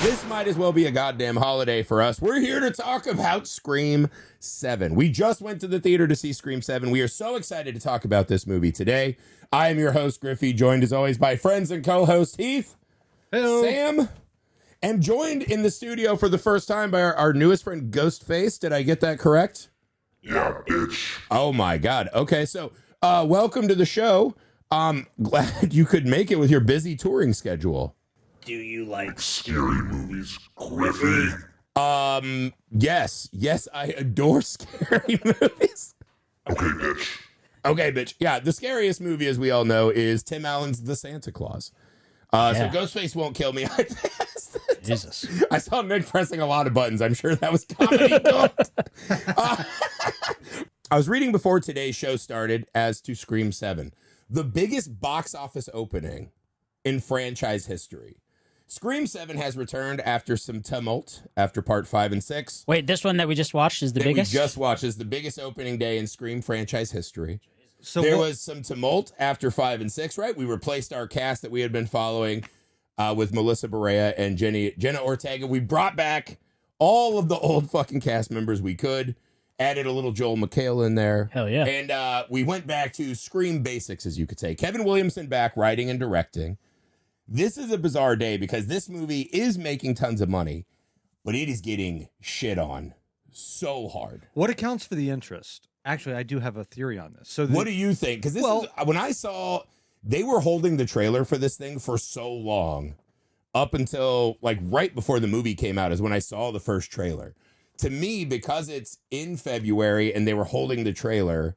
This might as well be a goddamn holiday for us. We're here to talk about Scream 7. We just went to the theater to see Scream 7. We are so excited to talk about this movie today. I am your host, Griffey, joined as always by friends and co-host Heath, Hello. Sam, and joined in the studio for the first time by our newest friend, Ghostface. Did I get that correct? Yeah, bitch. Oh my God. Okay, so welcome to the show. Glad you could make it with your busy touring schedule. Do you like Scary movies, Griffey. Yes, I adore scary movies. Okay, bitch. Okay, bitch. Yeah, the scariest movie, as we all know, is Tim Allen's The Santa Claus. So Ghostface won't kill me. I passed. Jesus? I saw Nick pressing a lot of buttons. I'm sure that was comedy gold. I was reading before today's show started as to Scream 7, the biggest box office opening in franchise history. Scream 7 has returned after some tumult after part 5 and 6. Wait, this one that we just watched is the biggest? We just watched is the biggest opening day in Scream franchise history. So there was some tumult after 5 and 6, right? We replaced our cast that we had been following with Melissa Barea and Jenna Ortega. We brought back all of the old fucking cast members we could. Added a little Joel McHale in there. Hell yeah. And we went back to Scream basics, as you could say. Kevin Williamson back writing and directing. This is a bizarre day because this movie is making tons of money, but it is getting shit on so hard. What accounts for the interest? Actually, I do have a theory on this. So, What do you think? Because this is when I saw they were holding the trailer for this thing for so long, up until like right before the movie came out, is when I saw the first trailer. To me, because it's in February and they were holding the trailer,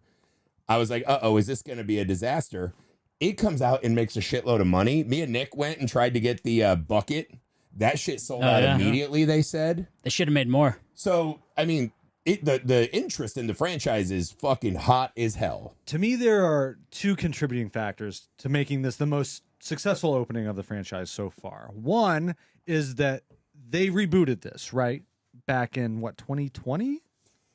I was like, uh-oh, is this going to be a disaster? It comes out and makes a shitload of money. Me and Nick went and tried to get the bucket. That shit sold out immediately, they said. They should have made more. So, I mean, the interest in the franchise is fucking hot as hell. to me, there are two contributing factors to making this the most successful opening of the franchise so far. One is that they rebooted this, right? Back in, 2020?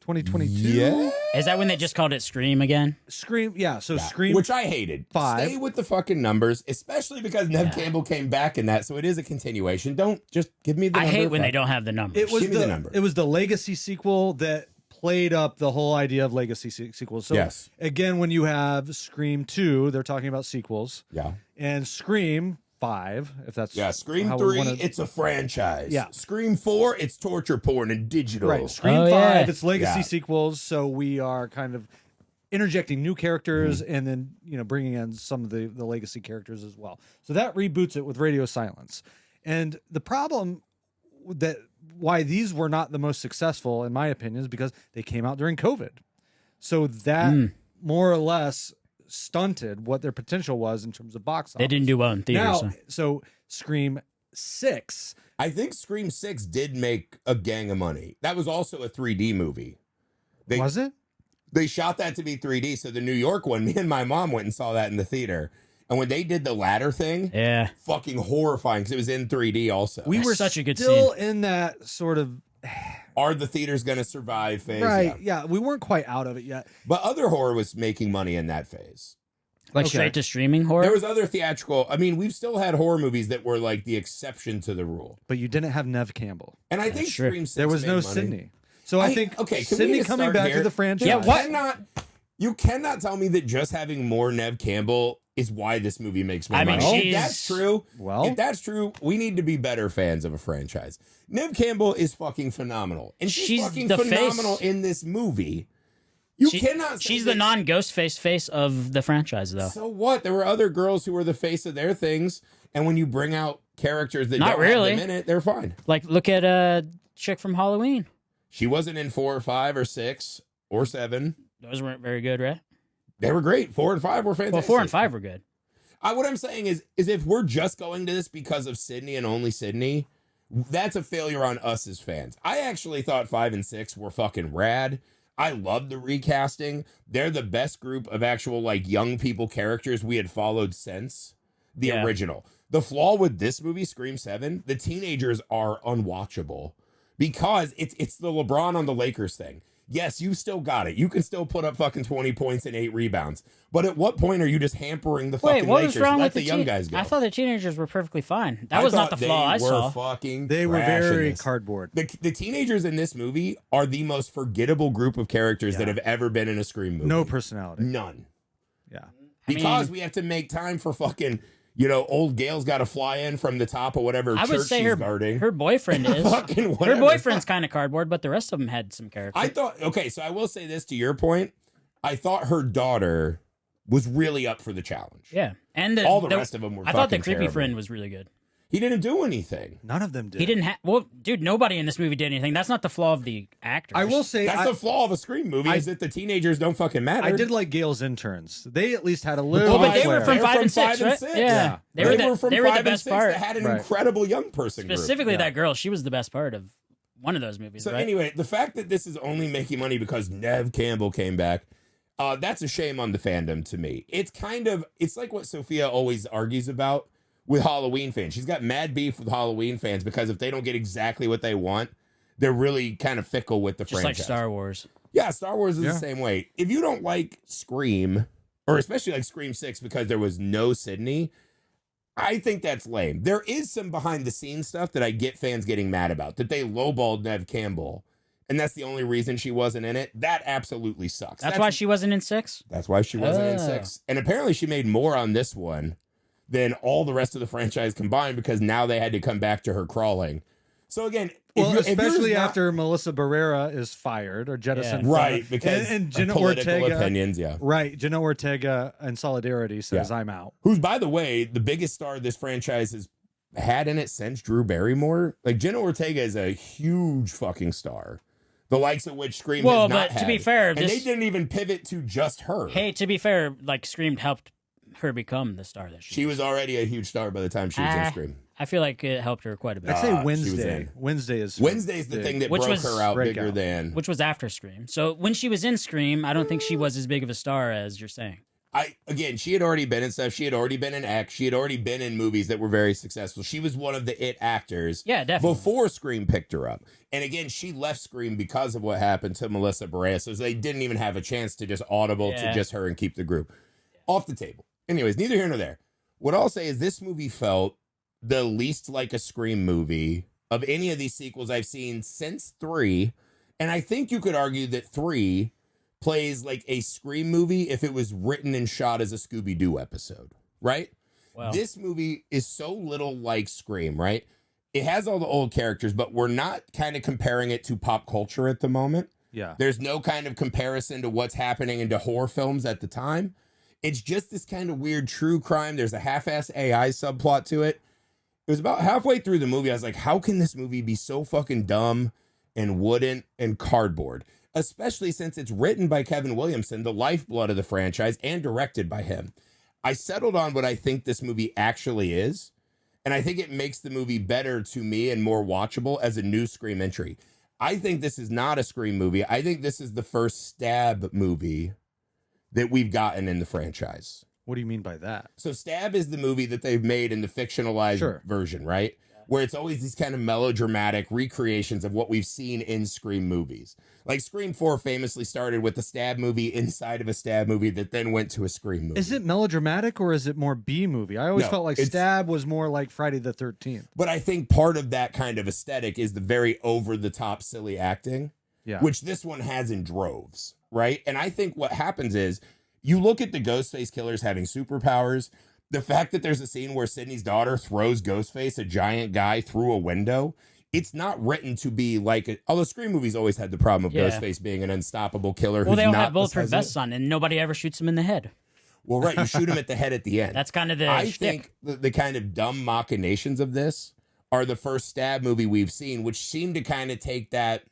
2022? Yeah. Is that when they just called it Scream again? Scream, yeah. So Scream, Which I hated. 5. Stay with the fucking numbers, especially because Neve Campbell came back in that, so it is a continuation. Don't just give me the I number. hate when they don't have the numbers. it was Give me the number. It was the legacy sequel that played up the whole idea of legacy sequels. So Yes. again, when you have Scream 2, they're talking about sequels. Yeah. And Scream 5, if that's Scream how we 3, wanna- it's a franchise. Yeah. Scream 4, it's torture porn and digital. right. Scream Oh, 5, yeah. it's legacy Yeah. sequels. So we are kind of interjecting new characters Mm-hmm. and then bringing in some of the legacy characters as well. So that reboots it with Radio Silence. And the problem that why these were not the most successful, in my opinion, is because they came out during COVID. So that more or less stunted what their potential was in terms of box office. They didn't do well in theaters. Now, so Scream 6, I think Scream 6 did make a gang of money. That was also a 3D movie. was it? They shot that to be 3D, so the New York one, me and my mom went and saw that in the theater. And when they did the ladder thing, Yeah. fucking horrifying, because it was in 3D also. We That's were such a good still in that sort of Are the theaters going to survive phase? right. Yeah. Yeah, we weren't quite out of it yet. But other horror was making money in that phase. Like Okay. straight to streaming horror? There was other theatrical. I mean, we've still had horror movies that were like the exception to the rule. But you didn't have Neve Campbell. And I think true. Scream 6 There was made no money. Sydney. So I think can we Sydney just coming start back here? to the franchise. Yeah, You cannot tell me that just having more Neve Campbell is why this movie makes more I mean, money. If she's- that's true, Well- if that's true, we need to be better fans of a franchise. Neve Campbell is fucking phenomenal. And she's She's fucking the phenomenal face. in this movie. You cannot say She's the that- non-Ghostface face of the franchise, though. So what? There were other girls who were the face of their things, and when you bring out characters that Not don't really. have them in it, they're fine. Like, look at a chick from Halloween. She wasn't in 4 or 5 or 6 or 7. Those weren't very good, right? They were great. 4 and 5 were fantastic. Well, 4 and 5 were good. What I'm saying is if we're just going to this because of Sidney and only Sidney, that's a failure on us as fans. I actually thought 5 and 6 were fucking rad. I love the recasting. They're the best group of actual like young people characters we had followed since the original. The flaw with this movie, Scream 7, the teenagers are unwatchable because it's the LeBron on the Lakers thing. yes, you still got it. You can still put up fucking 20 points and 8 rebounds. But at what point are you just hampering the fucking what Lakers? was wrong Let with the young guys go. I thought the teenagers were perfectly fine. That was not the flaw I saw. They were trash in very this. cardboard. The teenagers in this movie are the most forgettable group of characters that have ever been in a Scream movie. No personality. None. Yeah. Because we have to make time for fucking, old Gail's got to fly in from the top of whatever I would church say she's guarding. her boyfriend is. Fucking Her whatever. boyfriend's kind of cardboard, but the rest of them had some character. I thought, okay, so I will say this to your point. I thought her daughter was really up for the challenge. Yeah. And All the rest of them were I thought the fucking creepy terrible. friend was really good. He didn't do anything. None of them did. He didn't have. Well, dude, nobody in this movie did anything. That's not the flaw of the actors. I will say That's the flaw of a Scream movie is that the teenagers don't fucking matter. I did like Gail's interns. They at least had a little. Well, but they flair. were from They're 5 and 6, five and right? six. Yeah. They were from they were 5 the and best 6 part. that had an Right. incredible young person group. Specifically, that girl. She was the best part of one of those movies, So right? anyway, the fact that this is only making money because Neve Campbell came back, that's a shame on the fandom to me. It's like what Sophia always argues about with Halloween fans. She's got mad beef with Halloween fans because if they don't get exactly what they want, they're really kind of fickle with the Just franchise. like Star Wars. Yeah, Star Wars is Yeah. the same way. If you don't like Scream, or especially like Scream 6 because there was no Sidney, I think that's lame. There is some behind the scenes stuff that I get fans getting mad about, that they lowballed Neve Campbell, and that's the only reason she wasn't in it. That absolutely sucks. That's why she wasn't in 6? That's why she wasn't in Oh. 6. And apparently she made more on this one than all the rest of the franchise combined because now they had to come back to her crawling. So again, Well, if you're especially not- after Melissa Barrera is fired or jettisoned, from right, it. because and of Jenna political Ortega, opinions, yeah. right? Jenna Ortega in solidarity says, Yeah. "I'm out." Who's, by the way, the biggest star this franchise has had in it since Drew Barrymore. Like, Jenna Ortega is a huge fucking star. The likes of which Scream Well, has not but to had. be fair, and this- they didn't even pivot to just her. Hey, to be fair, like Scream helped her become the star that She was already a huge star by the time she was in Scream. I feel like it helped her quite a bit. I'd say she was Wednesday. in. Wednesday is Wednesday's the big. thing that Which broke was her out bigger breakout. than... Which was after Scream. So when she was in Scream, I don't think she was as big of a star as you're saying. Again, she had already been in stuff. She had already been in X. She had already been in movies that were very successful. She was one of the it actors. Yeah, definitely. Before Scream picked her up. And again, she left Scream because of what happened to Melissa Barrera. So they didn't even have a chance to just audible to just her and keep the group off the table. Anyways, neither here nor there. What I'll say is this movie felt the least like a Scream movie of any of these sequels I've seen since 3. And I think you could argue that 3 plays like a Scream movie if it was written and shot as a Scooby-Doo episode, right? Well, This movie is so little like Scream, right? It has all the old characters, but we're not kind of comparing it to pop culture at the moment. Yeah. There's no kind of comparison to what's happening into horror films at the time. It's just this kind of weird true crime. There's a half-ass AI subplot to it. It was about halfway through the movie. I was like, how can this movie be so fucking dumb and wooden and cardboard? Especially since it's written by Kevin Williamson, the lifeblood of the franchise, and directed by him. I settled on what I think this movie actually is. And I think it makes the movie better to me and more watchable as a new Scream entry. I think this is not a Scream movie. I think this is the first Stab movie that we've gotten in the franchise. What do you mean by that? So Stab is the movie that they've made in the fictionalized version, right? Where it's always these kind of melodramatic recreations of what we've seen in Scream movies. Like Scream 4 famously started with a Stab movie inside of a Stab movie that then went to a Scream movie. Is it melodramatic or is it more B movie? I always No, felt like it's- Stab was more like Friday the 13th. But I think part of that kind of aesthetic is the very over-the-top silly acting, Yeah. which this one has in droves, right? And I think what happens is you look at the Ghostface killers having superpowers. The fact that there's a scene where Sidney's daughter throws Ghostface, a giant guy, through a window, it's not written to be like although Scream movies always had the problem of Ghostface being an unstoppable killer. well, who's they all not have bulletproof the size of vests on, and nobody ever shoots him in the head. Well, right, you shoot him at the head at the end. That's kind of the I shtick. think the kind of dumb machinations of this are the first Stab movie we've seen, which seem to kind of take that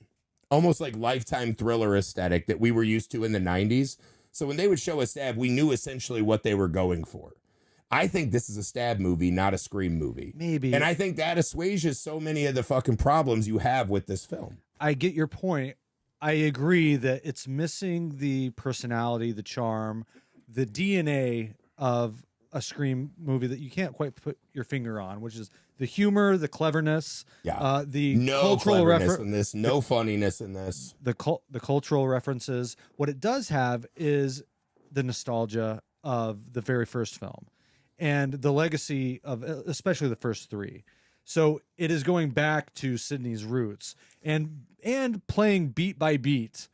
almost like Lifetime thriller aesthetic that we were used to in the 90s. So when they would show a Stab, we knew essentially what they were going for. I think this is a Stab movie, not a Scream movie. Maybe. And I think that assuages so many of the fucking problems you have with this film. I get your point. I agree that it's missing the personality, the charm, the DNA of a Scream movie that you can't quite put your finger on, which is the humor, the cleverness, the no cultural cleverness in this, no funniness in this. the cultural references. What it does have is the nostalgia of the very first film and the legacy of especially the first three. So it is going back to Sidney's roots and playing beat by beat,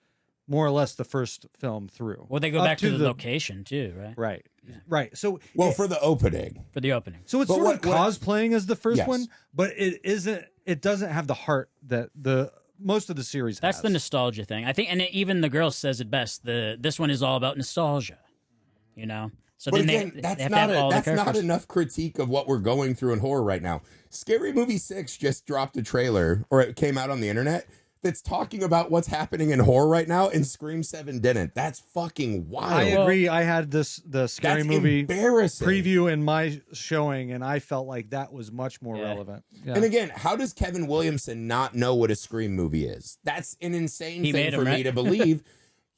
more or less the first film through. Well, they go back to the location too, right? Right. Right. So for the opening. For the opening. So it's But sort of what- cosplaying as the first Yes. one, but it doesn't have the heart that the most of the series That's has. the nostalgia thing. I think, and even the girl says it best. This one is all about nostalgia, you know. So But then again, they that's have to have all the not characters. enough critique of what we're going through in horror right now. Scary Movie 6 just dropped a trailer, or it came out on the internet, that's talking about what's happening in horror right now, and Scream 7 didn't. That's fucking wild. I agree. I had the Scary That's Movie embarrassing. preview in my showing, and I felt like that was much more relevant. Yeah. And again, how does Kevin Williamson not know what a Scream movie is? That's an insane He thing made for him, me right? to believe.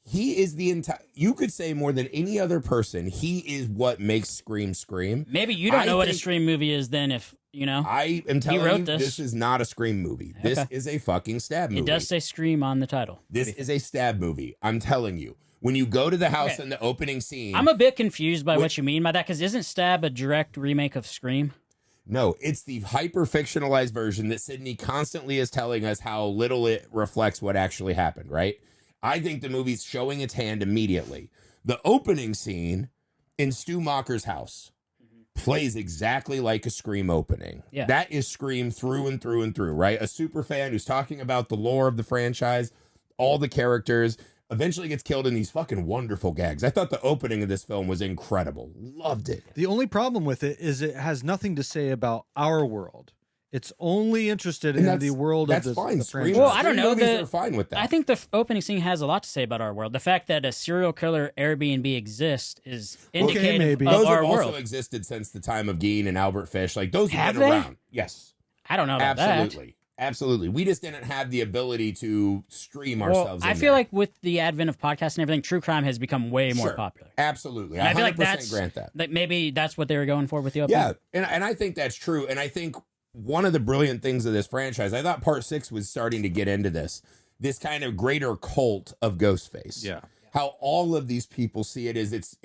He is the entire. You could say more than any other person, he is what makes Scream scream. Maybe you don't know what a think- Scream movie is. Then, if you know, I am telling wrote you, this. this is not a Scream movie. This Okay. is a fucking stab movie. it does say Scream on the title. This is a stab movie. I'm telling you. When you go to the house Okay. in the opening scene, I'm a bit confused by what you mean by that, because isn't Stab a direct remake of Scream? no, it's the hyper fictionalized version that Sidney constantly is telling us how little it reflects what actually happened, right? I think the movie's showing its hand immediately. The opening scene in Stu Macher's house plays exactly like a Scream opening. Yeah. That is Scream through and through and through, right? A super fan who's talking about the lore of the franchise, all the characters, eventually gets killed in these fucking wonderful gags. I thought the opening of this film was incredible. Loved it. The only problem with it is it has nothing to say about our world. It's only interested And in the world that's of the, fine. the Scream, franchise. Well, I don't Scream know, movies the- are fine with that. I think the opening scene has a lot to say about our world. The fact that a serial killer Airbnb exists is indicative maybe. of those our have also world. existed since the time of Gein and Albert Fish. Like those have Have been they? around. Yes, I don't know about that. absolutely, absolutely. We just didn't have the ability to stream Well, ourselves. I in feel there. like with the advent of podcasts and everything, true crime has become way more Sure. popular. Absolutely, And I feel 100% like that's grant that. maybe that's what they were going for with the opening. Yeah, and I think that's true. And I think one of the brilliant things of this franchise, I thought Part 6 was starting to get into this kind of greater cult of Ghostface. Yeah. How all of these people see it as it's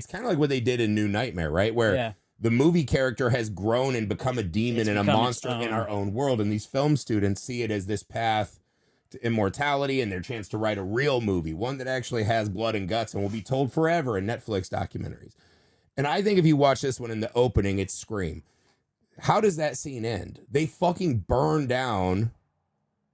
kind of like what they did in New Nightmare, right? Where Yeah. the movie character has grown and become a demon It's and a become monster its in own. our own world. And these film students see it as this path to immortality and their chance to write a real movie, one that actually has blood and guts and will be told forever in Netflix documentaries. And I think if you watch this one in the opening, it's Scream. How does that scene end? They fucking burn down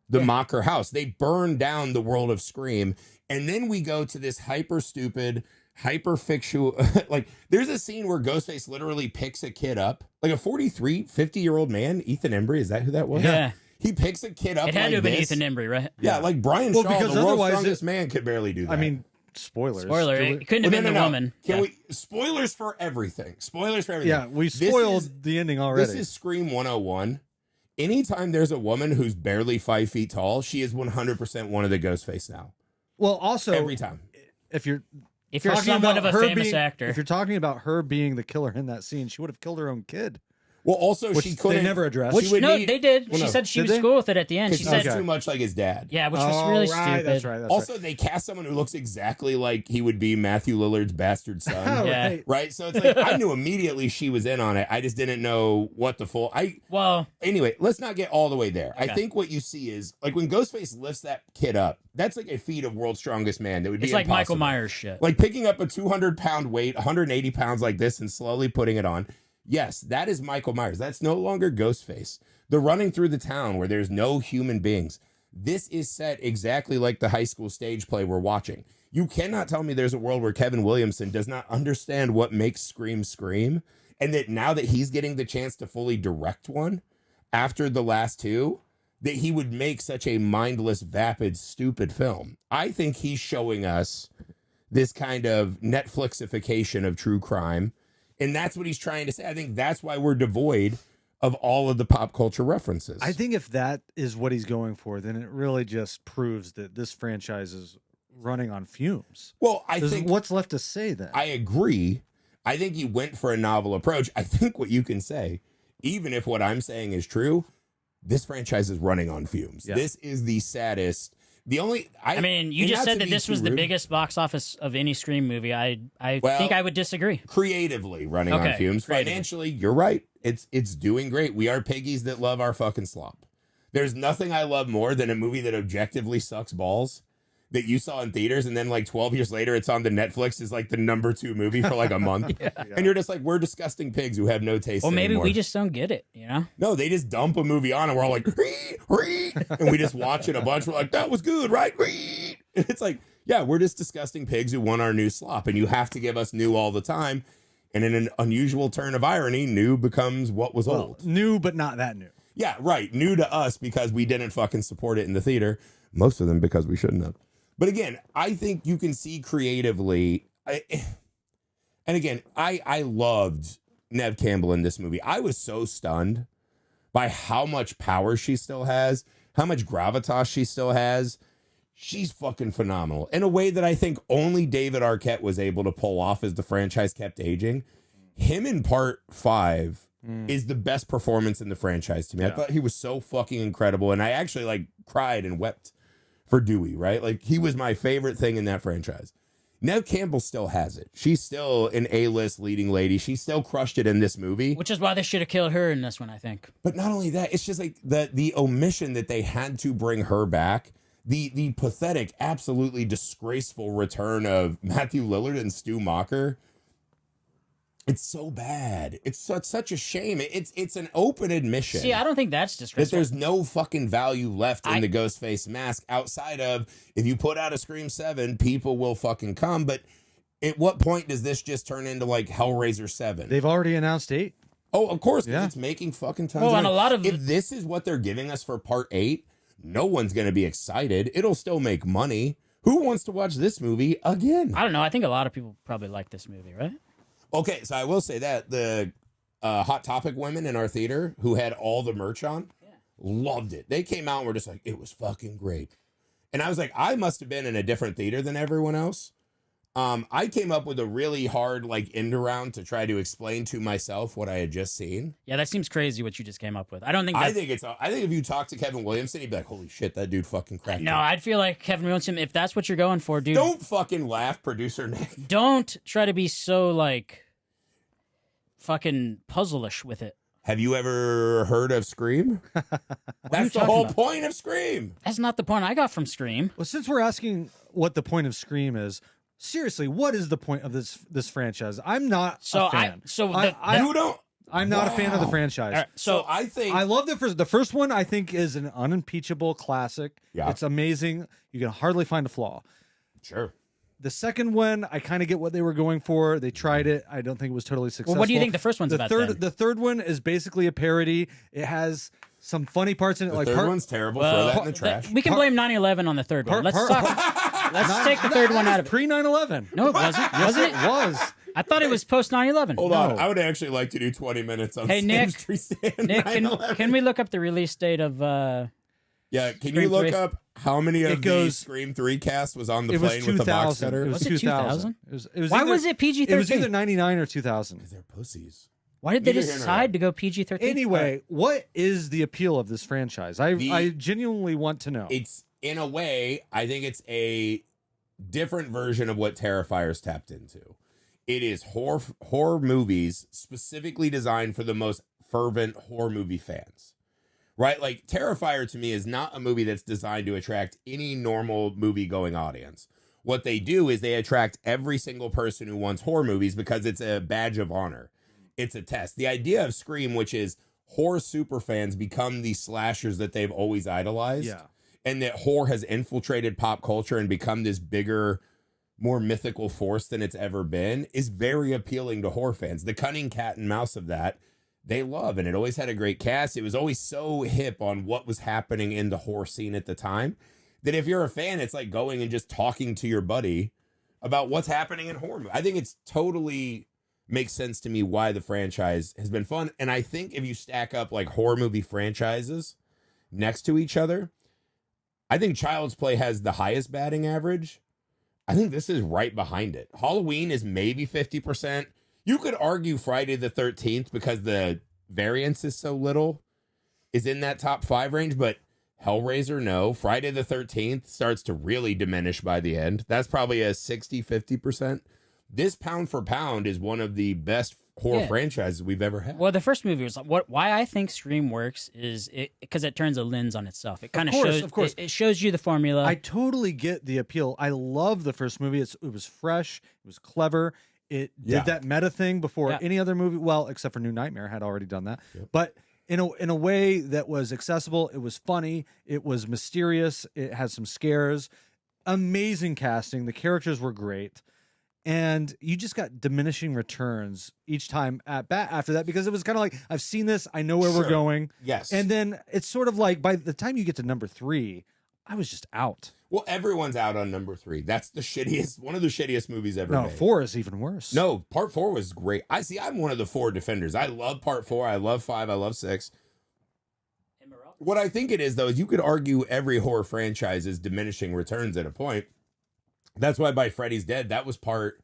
the Macher house. They burn down the world of Scream. And then we go to this hyper stupid, hyper fictional. Like, there's a scene where Ghostface literally picks a kid up, like a 50-year-old man, Ethan Embry. Is that who that was? Yeah. He picks a kid up. It had like to have been this. Ethan Embry, right? Yeah, like Brian Well, Shaw, because the world's otherwise strongest man, could barely do that. I mean, spoilers. Spoiler, Do it couldn't have Well, been the woman. Can Yeah. we spoilers for everything? Spoilers for everything. Yeah, we This spoiled is- the ending already. This is Scream 101. Anytime there's a woman who's barely 5 feet tall, she is 100% one of the Ghostface now. well, also, Every time. if you're If you're talking somewhat about of a her famous being- actor, if you're talking about her being the killer in that scene, she would have killed her own kid. Well, also Which she they couldn't. never addressed. She which would no, need- they did. Well, She no. said she Did was they? cool with it at the end. She She said, said too much like his dad. "Yeah," which was really stupid. That's right. That's Also, they cast someone who looks exactly like he would be Matthew Lillard's bastard son. right. Yeah. Right. Right? So it's like I knew immediately she was in on it. I just didn't know what the full Well, Anyway, let's not get all the way there. I Okay. think what you see is like when Ghostface lifts that kid up, that's like a feat of world's strongest man. That would be it's like Michael impossible. Myers shit. Like picking up a 200-pound weight, 180 pounds like this and slowly putting it on. Yes, that is Michael Myers. That's no longer Ghostface. The running through the town where there's no human beings. This is set exactly like the high school stage play we're watching. You cannot tell me there's a world where Kevin Williamson does not understand what makes Scream scream, and that now that he's getting the chance to fully direct one after the last two, that he would make such a mindless, vapid, stupid film. I think he's showing us this kind of Netflixification of true crime. And that's what he's trying to say. I think that's why we're devoid of all of the pop culture references. I think if that is what he's going for, then it really just proves that this franchise is running on fumes. Well, I think What's left to say then? I agree. I think he went for a novel approach. I think what you can say even if what I'm saying is true, this franchise is running on fumes. Yeah. This is the saddest. The only I mean, you and just not said to that be this too was the rude, biggest box office of any Scream movie. I Well, think I would disagree. creatively running on Okay, fumes. creatively. Financially, you're right. It's doing great. We are piggies that love our fucking slop. There's nothing I love more than a movie that objectively sucks balls that you saw in theaters, and then like 12 years later it's on the Netflix is like the number 2 movie for like a month. And you're just like, we're disgusting pigs who have no taste Well, maybe anymore. we just don't get it, you know? No, they just dump a movie on and we're all like, and we just watch it a bunch. We're like, that was good, right? And it's like, yeah, we're just disgusting pigs who want our new slop, and you have to give us new all the time. And in an unusual turn of irony, new becomes what was old. New, but not that new. Yeah, right. New to us because we didn't fucking support it in the theater. Most of them because we shouldn't have. But again, I think you can see creatively. And again, I loved Neve Campbell in this movie. I was so stunned by how much power she still has, how much gravitas she still has. She's fucking phenomenal in a way that I think only David Arquette was able to pull off as the franchise kept aging. Him in part 5 is the best performance in the franchise to me. I thought he was so fucking incredible. And I actually like cried and wept for Dewey, right? Like he was my favorite thing in that franchise. Neve Campbell still has it. She's still an A-list leading lady. She still crushed it in this movie. Which is why they should have killed her in this one, I think. But not only that, it's just like the omission that they had to bring her back. The pathetic, absolutely disgraceful return of Matthew Lillard and Stu Macher. It's so bad. It's such a shame. It's an open admission. See, I don't think that's That disgraceful. there's no fucking value left in the Ghostface mask outside of if you put out a Scream 7, people will fucking come. But at what point does this just turn into like Hellraiser 7? They've already announced 8. Oh, of course, 'cause Yeah. it's making fucking tons Well, of and money. a lot of- If this is what they're giving us for part 8, no one's going to be excited. It'll still make money. Who wants to watch this movie again? I don't know. I think a lot of people probably like this movie, right? Okay, so I will say that the Hot Topic women in our theater who had all the merch on loved it. They came out and were just like, it was fucking great. And I was like, I must have been in a different theater than everyone else. I came up with a really hard like end around to try to explain to myself what I had just seen. Yeah, that seems crazy what you just came up with. I don't think I that... think if you talk to Kevin Williamson, he'd be like, holy shit, that dude fucking cracked No, it. I'd feel like Kevin Williamson, if that's what you're going for, dude, Don't fucking laugh, producer Nick. don't try to be so, like, fucking puzzle-ish with it. Have you ever heard of Scream? That's the talking whole about? point of Scream. That's not the point I got from Scream. Well, since we're asking what the point of Scream is, seriously, what is the point of this franchise? I'm not a fan. You don't. I'm not a fan of the Wow. franchise. All right, So I think I love the first one. I think is an unimpeachable classic. Yeah. It's amazing. You can hardly find a flaw. sure. The second one, I kind of get what they were going for. They tried it. I don't think it was totally successful. Well, what do you think the first one's about, then? The third one is basically a parody. It has some funny parts in it. The like third one's terrible. Throw that in the trash. We can blame 9/11 on the third one. Let's Let's take the third one out of it. Pre 9/11. No, it wasn't. Yes, Wasn't it it? was. I thought it was post 9/11. Hold No. on. I would actually like to do 20 minutes on Hey, Sam Nick. Street Stand. Nick, 9/11. can we look up the release date of... Yeah, can Scream you look 3? up how many of the goes- Scream 3 cast was on the It was plane with the box 2000. cutter? It was Was it 2000. 2000? It was Why either- was it PG-13? It was either 99 or 2000. They're pussies. Why did they Neither here nor decide there. to go PG-13? Anyway, what is the appeal of this franchise? I genuinely want to know. It's, in a way, I think it's a different version of what Terrifier's tapped into. It is horror movies specifically designed for the most fervent horror movie fans. Right? Like, Terrifier to me is not a movie that's designed to attract any normal movie-going audience. What they do is they attract every single person who wants horror movies because it's a badge of honor. It's a test. The idea of Scream, which is horror superfans become the slashers that they've always idolized. Yeah. And that horror has infiltrated pop culture and become this bigger, more mythical force than it's ever been, is very appealing to horror fans. The cunning cat and mouse of that, they love, and it always had a great cast. It was always so hip on what was happening in the horror scene at the time that if you're a fan, it's like going and just talking to your buddy about what's happening in horror. I think it's totally makes sense to me why the franchise has been fun. And I think if you stack up like horror movie franchises next to each other, I think Child's Play has the highest batting average. I think this is right behind it. Halloween is maybe 50%. You could argue Friday the 13th because the variance is so little, is in that top 5 range, but Hellraiser, no. Friday the 13th starts to really diminish by the end. That's probably a 60-50%. This pound for pound is one of the best horror franchises we've ever had. Well, the first movie was why I think Scream works is because it turns a lens on itself. It kind of shows, of course, it shows you the formula. I totally get the appeal. I love the first movie. It was fresh. It was clever. It did that meta thing before any other movie. Well, except for New Nightmare had already done that. Yep. But in a way that was accessible. It was funny. It was mysterious. It had some scares. Amazing casting. The characters were great. And you just got diminishing returns each time after that, because it was kind of like, I've seen this, I know where we're going. Yes. And then it's sort of like, by the time you get to number 3, I was just out. Well, everyone's out on number 3. That's the shittiest, one of the shittiest movies ever made. 4 is even worse. No, part 4 was great. I'm one of the 4 defenders. I love part 4. I love 5. I love 6. What I think it is, though, is you could argue every horror franchise is diminishing returns at a point. That's why by Freddy's Dead, that was part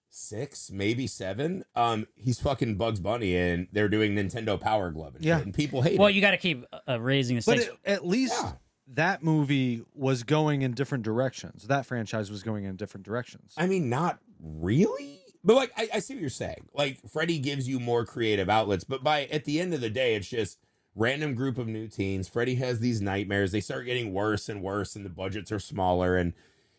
6, maybe 7. He's fucking Bugs Bunny, and they're doing Nintendo Power Glove and shit, and people hate it. Well, you got to keep raising the stakes. But at least that movie was going in different directions. That franchise was going in different directions. I mean, not really. But, like, I see what you're saying. Like, Freddy gives you more creative outlets, but at the end of the day, it's just random group of new teens. Freddy has these nightmares. They start getting worse and worse, and the budgets are smaller, and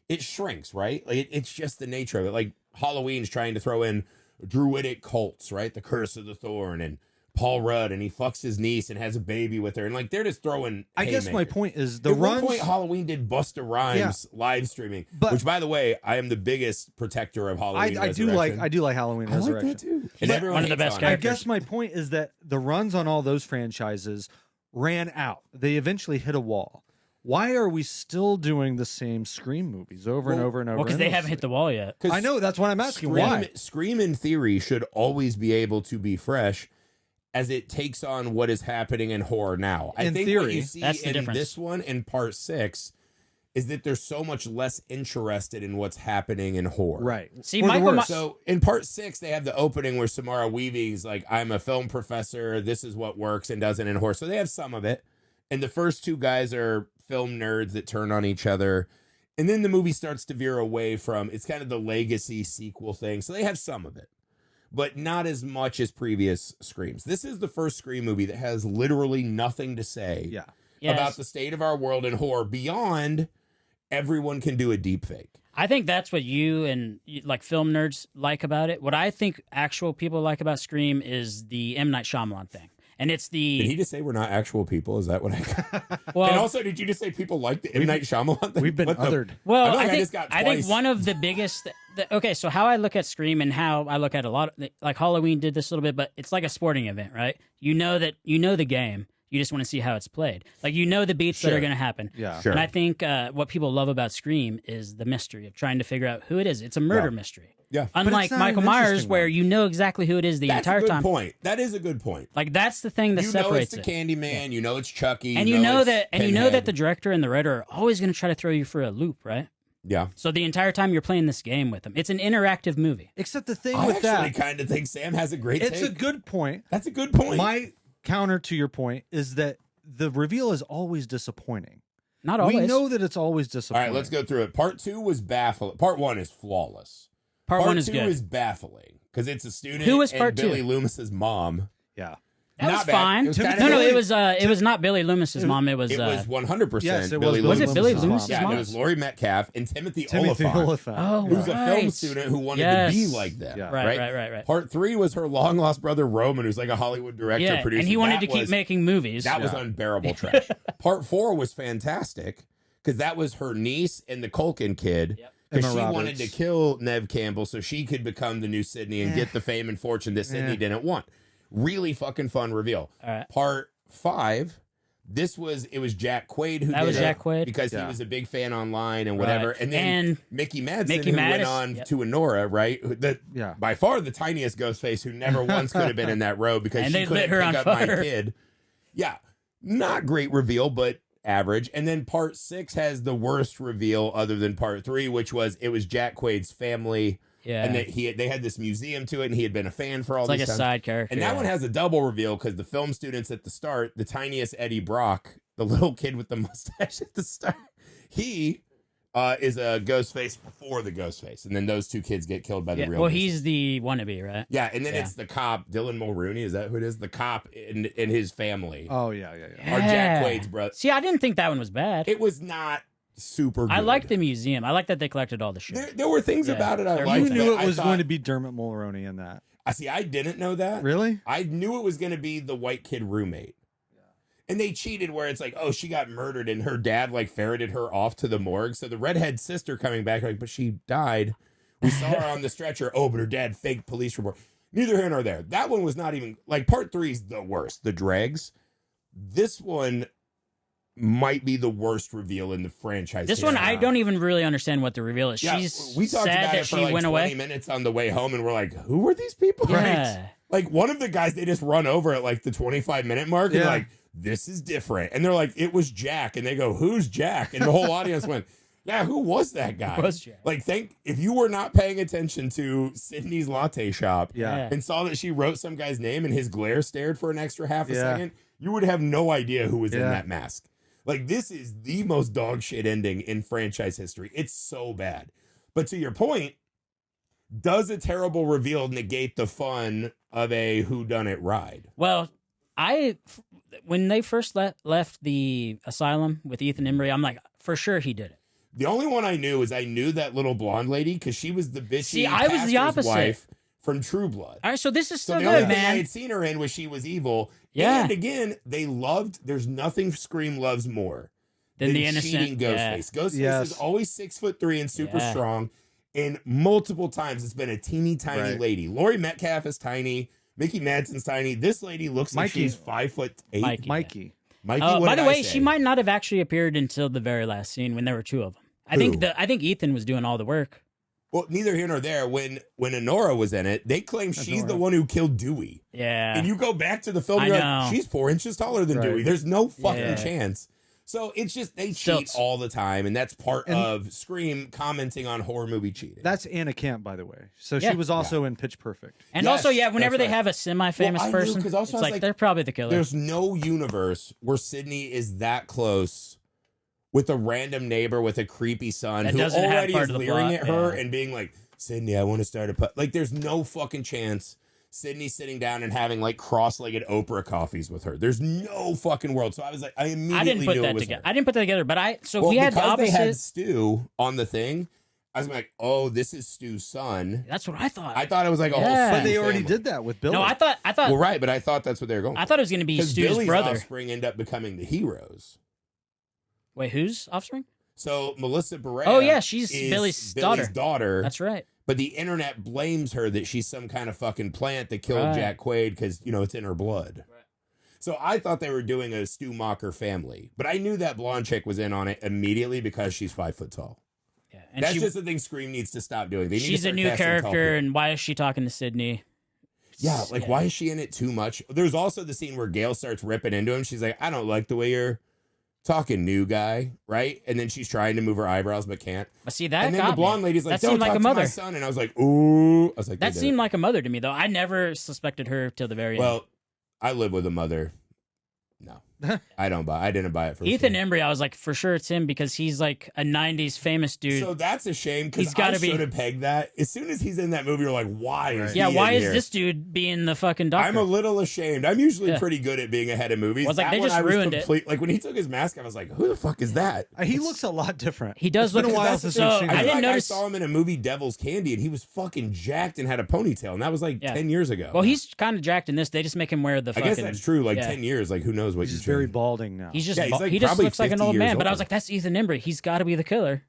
it shrinks, right? Like, it's just the nature of it. Like, Halloween's trying to throw in druidic cults, right? The Curse of the Thorn, and Paul Rudd, and he fucks his niece and has a baby with her, and like they're just throwing. I guess my point is at one point Halloween did Busta Rhymes live streaming, which, by the way, I am the biggest protector of Halloween. I do like Halloween Resurrection. I like that too. And everyone one of the best characters. I guess my point is that the runs on all those franchises ran out. They eventually hit a wall. Why are we still doing the same Scream movies over and over and over? Well, because they haven't hit the wall yet. I know, that's what I'm asking. Why? Scream, in theory, should always be able to be fresh as it takes on what is happening in horror now. I think what you see in this one, in part 6, is that they're so much less interested in what's happening in horror. Right. See, so in part 6, they have the opening where Samara Weaving's like, I'm a film professor, this is what works and doesn't in horror. So they have some of it. And the first 2 guys are film nerds that turn on each other. And then the movie starts to veer away from, it's kind of the legacy sequel thing. So they have some of it, but not as much as previous Screams. This is the first Scream movie that has literally nothing to say about the state of our world in horror beyond everyone can do a deep fake. I think that's what you and like film nerds like about it. What I think actual people like about Scream is the M. Night Shyamalan thing. And it's the... Did he just say we're not actual people? Is that what I got? Well, and also, did you just say people like the M. Night Shyamalan thing? We've been othered. Well, I think one of the biggest... Okay, so how I look at Scream and how I look at a lot of... Like Halloween did this a little bit, but it's like a sporting event, right? You know the game. You just want to see how it's played. Like, you know the beats that are going to happen. Yeah. Sure. And I think what people love about Scream is the mystery of trying to figure out who it is. It's a murder mystery. Yeah. Unlike Michael Myers, where you know exactly who it is the entire time. That's a good point. That is a good point. Like, that's the thing that separates it. You know it's the Candyman. You know it's Chucky. And you know that the director and the writer are always going to try to throw you for a loop, right? Yeah. So the entire time you're playing this game with them, it's an interactive movie. Except the thing I with that, actually kind of think Sam has a great take. It's a good point. That's a good point. My counter to your point is that the reveal is always disappointing. Not always. We know that it's always disappointing. All right, let's go through it. Part 2 was baffling. Part 1 is flawless. Part 1 is good. Part 2 is baffling because it's a student. Who was and part 2? Billy Loomis's mom. Yeah. That was bad. fine. It was not Billy Loomis's mom. It was 100% yes, it Billy was. Loomis's Was it Billy mom. Loomis's Yeah, mom? it was Laurie Metcalf and Timothy Oliphant. Oh, who's a film student who wanted to be like them. Yeah. Right. Part 3 was her long lost brother Roman, who's like a Hollywood director, producer. And he wanted to keep making movies. That was unbearable trash. Part 4 was fantastic because that was her niece and the Culkin kid. Yep. Because she wanted to kill Neve Campbell so she could become the new Sydney and get the fame and fortune that Sydney didn't want. Really fucking fun reveal. All right. Part 5, it was Jack Quaid who did Jack it Quaid. because he was a big fan online and whatever. Right. And then Mickey Madsen who went on to Anora, right? By far the tiniest Ghostface who never once could have been in that row because she couldn't pick up my kid. Yeah. Not great reveal, but average. And then part 6 has the worst reveal other than part 3, which was Jack Quaid's family Yeah. And that they had this museum to it, and he had been a fan for all It's like these a times. side character. And that one has a double reveal because the film students at the start, the tiniest Eddie Brock, the little kid with the mustache at the start, he is a Ghostface before the Ghostface, and then those two kids get killed by the real. Well, Ghostface. he's the wannabe, right? Yeah, and then it's the cop, Dylan Mulrooney. Is that who it is? The cop and his family. Oh yeah. Are Jack Quaid's brother. See, I didn't think that one was bad. It was not super good. I liked the museum. I like that they collected all the shit. There were things about it I liked. You knew but it was I going to be Dermot Mulroney in that. I see. I didn't know that. Really? I knew it was going to be the white kid roommate. And they cheated where it's like, oh, she got murdered and her dad like ferreted her off to the morgue. So the redhead sister coming back, like, but she died. We saw her on the stretcher. Oh, but her dad faked police report. Neither here nor there. That one was not even like part 3 is the worst. The dregs. This one might be the worst reveal in the franchise. This one, I don't even really understand what the reveal is. Yeah, She's we talked sad about that it for she like went 20 away. minutes on the way home, and we're like, who were these people? Yeah. Right? Like one of the guys, they just run over at like the 25-minute mark, and Yeah. like, this is different. And they're like, it was Jack. And they go, who's Jack? And the whole audience went, yeah, who was that guy? Who was Jack? Like, if you were not paying attention to Sydney's latte shop Yeah. and saw that she wrote some guy's name and his glare stared for an extra half a Yeah. second, you would have no idea who was in Yeah. that mask. Like, this is the most dog shit ending in franchise history. It's so bad. But to your point, does a terrible reveal negate the fun of a whodunit ride? Well, when they first left the asylum with Heath and Embry, I'm like, for sure he did it. The only one I knew is that little blonde lady because she was the bitchy See, I was the pastor's opposite. wife from True Blood. All right, so this is So still the only good, thing I man. had seen her in was she was evil. Yeah. And again, there's nothing Scream loves more Then than the innocent cheating yeah. Ghostface. Ghostface Yes. is always 6'3" and super Yeah. strong. And multiple times it's been a teeny tiny Right. lady. Laurie Metcalf is tiny. Mickey Madsen's tiny. This lady looks like Mikey. she's 5'8". Mikey. Mikey. What By did the I way, say? she might not have actually appeared until the very last scene when there were two of them. I think Ethan was doing all the work. Well, neither here nor there. When Honora was in it, they claim she's the Honora. one who killed Dewey. Yeah. And you go back to the film, I you're know. like, she's 4 inches taller than Right. Dewey. There's no fucking Yeah. chance. So it's just they Still- cheat all the time, and that's part And- of Scream commenting on horror movie cheating. That's Anna Camp, by the way. So Yeah. she was also in Pitch Perfect. And Yes, also, yeah, whenever that's they right. have a semi-famous Well, I knew, person, 'cause also it's I was like, they're probably the killer. There's no universe where Sidney is that close with a random neighbor with a creepy son That who doesn't have already part is of the leering plot, at her yeah. and being like, Sidney, I want to start a put. Like, there's no fucking chance Sidney sitting down and having like cross-legged Oprah coffees with her. There's no fucking world. So I was like, I immediately I didn't put knew that it was together. her. I didn't put that together, but Well, we had the because they had opposite. Stu on the thing, I was like, oh, this is Stu's son. That's what I thought. I thought it was like a whole Yeah. But Stu they already family. did that with Billy. no, I thought Well, right, but I thought that's what they were going for. I thought it was going to be Because Stu's Billy's brother. offspring end up becoming the heroes. Wait, whose offspring? So Melissa Barea. Oh, yeah, she's is Billy's daughter. That's right. But the internet blames her that she's some kind of fucking plant that killed Right. Jack Quaid because, it's in her blood. Right. So I thought they were doing a Stu Mocker family. But I knew that blonde chick was in on it immediately because she's 5 foot tall. Yeah, and That's just the thing Scream needs to stop doing. They need to she's a start new casting tall character, people. and why is she talking to Sidney? Yeah, like, why is she in it too much? There's also the scene where Gail starts ripping into him. She's like, I don't like the way you're talking, new guy, right? And then she's trying to move her eyebrows but can't. But see, that And then got the blonde me. lady's like, That don't seemed like talk a to my mother. son. And I was like, ooh. I was like, That they did seemed it. like a mother to me, though. I never suspected her till the very end. Well, I live with a mother. No, I didn't buy it for Heath sure. and Embry, I was like, for sure it's him because he's like a 90s famous dude. So that's a shame because He's gotta I be- should have pegged that. As soon as he's in that movie, you're like, why is he yeah, why in is here? this dude being the fucking doctor? I'm a little ashamed. I'm usually Yeah. pretty good at being ahead of movies. Well, it's like That they one just I was ruined it. Like when he took his mask, I was like, who the fuck is that? He looks a lot different. He does It's been look- a while That's since the we've thing. seen I I him. didn't feel like notice- I saw him in a movie Devil's Candy and he was fucking jacked and had a ponytail and that was like Yeah. 10 years ago. Well, he's kind of jacked in this. They just make him wear the I fucking... guess that's true. Like yeah. 10 years, like who knows what He's you just very change. balding now. He's just, Yeah, he's like he just probably looks like an 50 old years man. But I was old. like, that's Ethan Embry. He's got to be the killer.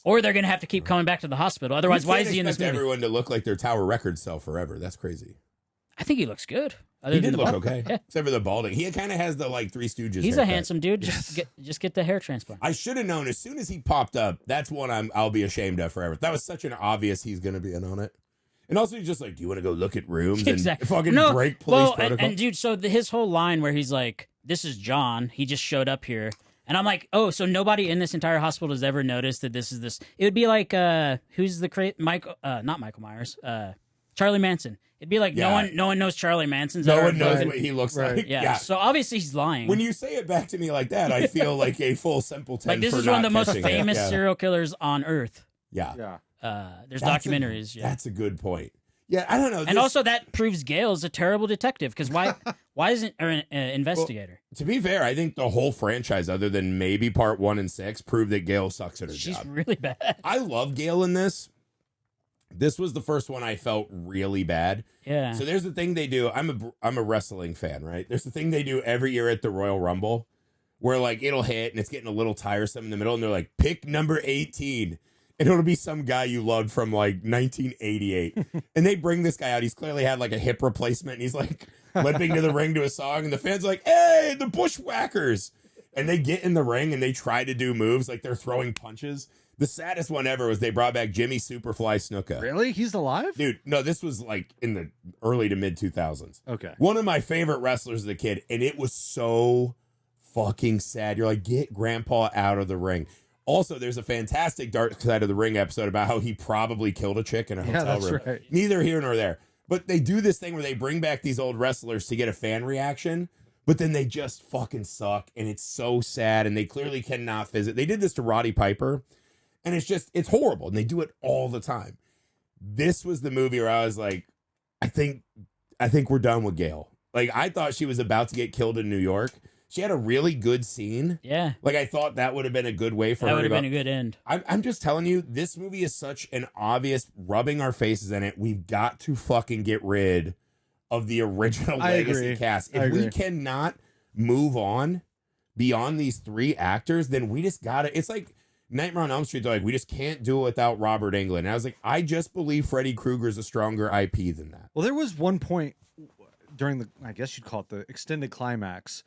Or they're going to have to keep coming back to the hospital. Otherwise, You why can't is he in this expect movie? everyone to look like their Tower Records sell forever. That's crazy. I think he looks good. Other He than did the look bald- okay, Yeah. except for the balding. He kind of has the like Three Stooges. He's a haircut. handsome dude. Just get the hair transplant. I should have known as soon as he popped up. That's one I'll be ashamed of forever. That was such an obvious he's going to be in on it. And also, he's just like, do you want to go look at rooms Exactly. and fucking No, break police well, protocol? and dude, so his whole line where he's like, "This is John. He just showed up here." And I'm like, oh, so nobody in this entire hospital has ever noticed that this is this. It would be like, who's the Michael? Not Michael Myers. Charlie Manson. It'd be like no one knows Charlie Manson's. No one knows what he looks like. Yeah. So obviously he's lying. When you say it back to me like that, I feel like a full simpleton. Like this for is one of not the most catching it. famous serial killers on Earth. Yeah. There's documentaries. That's a good point. Yeah, I don't know. And also that proves Gale's a terrible detective because why isn't or an investigator? Well, to be fair, I think the whole franchise, other than maybe part 1 and 6, proved that Gale sucks at her job. She's really bad. I love Gale in this. This was the first one I felt really bad. Yeah. So there's the thing they do. I'm a wrestling fan, right? There's the thing they do every year at the Royal Rumble where like it'll hit and it's getting a little tiresome in the middle and they're like, pick number 18. And it'll be some guy you loved from like 1988. And they bring this guy out. He's clearly had like a hip replacement and he's like limping to the ring to a song. And the fans are like, hey, the Bushwhackers. And they get in the ring and they try to do moves like they're throwing punches. The saddest one ever was they brought back Jimmy Superfly Snuka. Really? He's alive? Dude, no, this was like in the early to mid 2000s. Okay. One of my favorite wrestlers as a kid, and it was so fucking sad. You're like, get Grandpa out of the ring. Also, there's a fantastic Dark Side of the Ring episode about how he probably killed a chick in a hotel room. Right. Neither here nor there. But they do this thing where they bring back these old wrestlers to get a fan reaction, but then they just fucking suck, and it's so sad, and they clearly cannot visit. They did this to Roddy Piper. And it's horrible. And they do it all the time. This was the movie where I was like, I think we're done with Gale. Like, I thought she was about to get killed in New York. She had a really good scene. Yeah. Like, I thought that would have been a good way for her. That would have been a good end. I'm just telling you, this movie is such an obvious rubbing our faces in it. We've got to fucking get rid of the original legacy cast. If we cannot move on beyond these 3 actors, then we just gotta, it's like Nightmare on Elm Street, they're like, we just can't do it without Robert Englund. And I was like, I just believe Freddy Krueger is a stronger IP than that. Well, there was one point during the, I guess you'd call it the extended climax,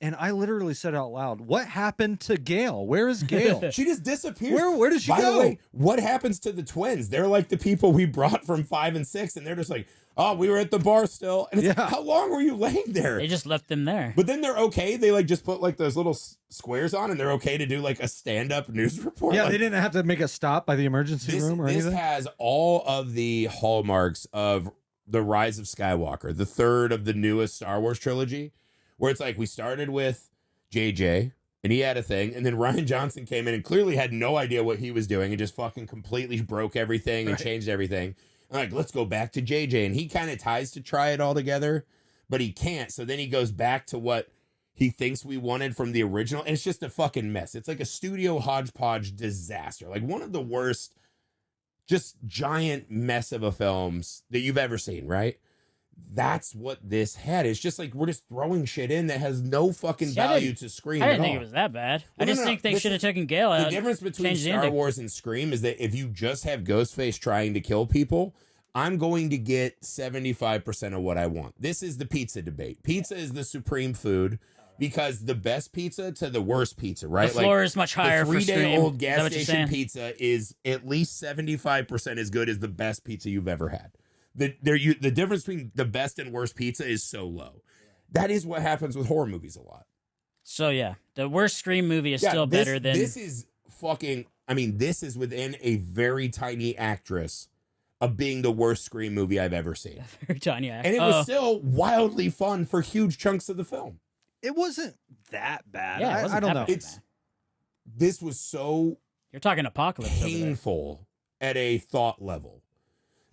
and I literally said out loud, what happened to Gale? Where is Gale? She just disappears. Where did she go? By the way, what happens to the twins? They're like the people we brought from 5 and 6, and they're just like, oh, we were at the bar still. And it's like, how long were you laying there? They just left them there. But then they're okay. They like just put like those little squares on, and they're okay to do like a stand-up news report. Yeah, like, they didn't have to make a stop by the emergency room or anything. This has all of the hallmarks of The Rise of Skywalker, the 3rd of the newest Star Wars trilogy, where it's like we started with JJ, and he had a thing, and then Rian Johnson came in and clearly had no idea what he was doing and just fucking completely broke everything and changed everything. And like, let's go back to JJ, and he kind of tries to try it all together, but he can't. So then he goes back to what he thinks we wanted from the original, and it's just a fucking mess. It's like a studio hodgepodge disaster, like one of the worst, just giant mess of a films that you've ever seen, right? That's what this had. It's just like we're just throwing shit in that has no fucking value to Scream at all. I didn't think it was that bad. I just think they should have taken Gale out. The difference between Star Wars and Scream is that if you just have Ghostface trying to kill people, I'm going to get 75% of what I want. This is the pizza debate. Pizza is the supreme food because the best pizza to the worst pizza, right? The floor is much higher for Scream. 3-day-old gas station pizza is at least 75% as good as the best pizza you've ever had. The difference between the best and worst pizza is so low. That is what happens with horror movies a lot. So yeah, the worst Scream movie is still better than this is fucking. I mean, this is within a very tiny actress of being the worst Scream movie I've ever seen. Very tiny actress, and it was still wildly fun for huge chunks of the film. It wasn't that bad. Yeah, I don't know. This was so you're talking Apocalypse painful at a thought level.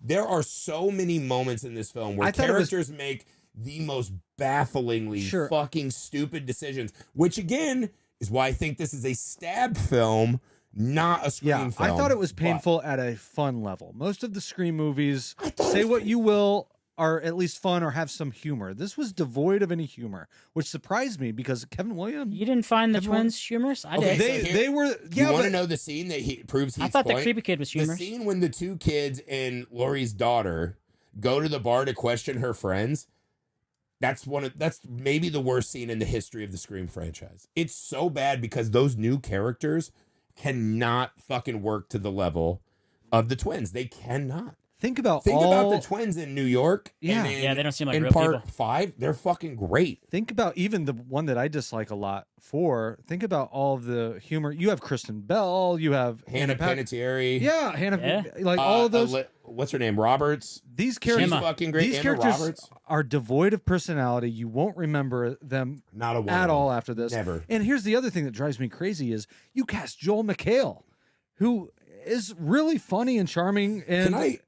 There are so many moments in this film where characters make the most bafflingly fucking stupid decisions, which again is why I think this is a stab film, not a Scream film. I thought it was painful at a fun level. Most of the Scream movies, say what you will, are at least fun or have some humor. This was devoid of any humor, which surprised me because Kevin Williams. You didn't find the twins humorous? I did. They were. Yeah, you want to know the scene that proves Heath's I thought point? the creepy kid was humorous. The scene when the 2 kids and Laurie's daughter go to the bar to question her friends. That's maybe the worst scene in the history of the Scream franchise. It's so bad because those new characters cannot fucking work to the level of the twins. They cannot. Think about the twins in New York. Yeah. and They don't seem like in real part people. 5, they're fucking great. Think about even the one that I dislike a lot. 4. Think about all of the humor. You have Kristen Bell. You have Hannah Panettiere. Yeah, Hannah. Yeah. Like all of those. What's her name? Roberts. These characters, She's fucking great. these Emma characters Roberts. are devoid of personality. You won't remember them Not a one at of them. all after this. Never. And here's the other thing that drives me crazy is you cast Joel McHale, who is really funny and charming. And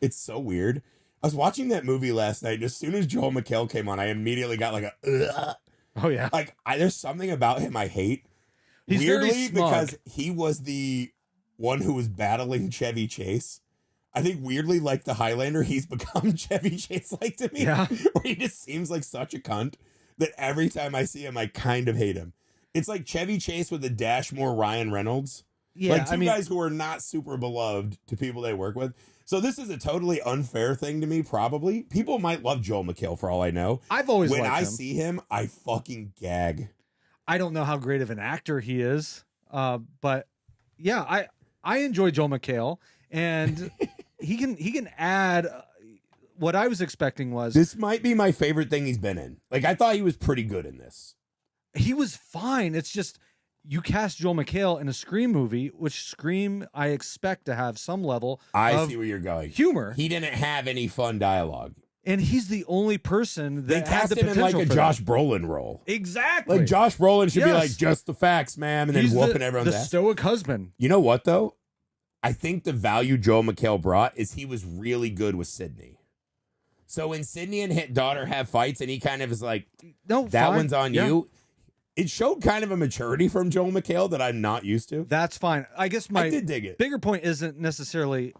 It's so weird. I was watching that movie last night, and as soon as Joel McHale came on, I immediately got like a ugh. oh yeah, Like there's something about him I hate. he's very Weirdly, smug. because he was the one who was battling Chevy Chase. I think weirdly, like the Highlander, he's become Chevy Chase like to me. Yeah. Where he just seems like such a cunt that every time I see him, I kind of hate him. It's like Chevy Chase with a dash more Ryan Reynolds. Yeah, Like two I mean, guys who are not super beloved to people they work with. So this is a totally unfair thing to me, probably. People might love Joel McHale for all I know. I've always When liked I him. see him, I fucking gag. I don't know how great of an actor he is, but yeah, I enjoy Joel McHale, and he can add. What I was expecting was This might be my favorite thing he's been in. Like, I thought he was pretty good in this. he was fine. It's just you cast Joel McHale in a Scream movie, which Scream I expect to have some level I of see where you're going. humor, He didn't have any fun dialogue. and he's the only person They that had cast the him in potential like a for Josh that. Brolin role. Exactly. Like Josh Brolin should be Yes. like, just the facts, ma'am, and then He's whooping the everyone's ass. stoic husband. You know what, though? I think the value Joel McHale brought is he was really good with Sidney. So when Sidney and his daughter have fights and he kind of is like, No, that fine. one's on Yeah. you, it showed kind of a maturity from Joel McHale that I'm not used to. That's fine. I guess I my did dig it. bigger point isn't necessarily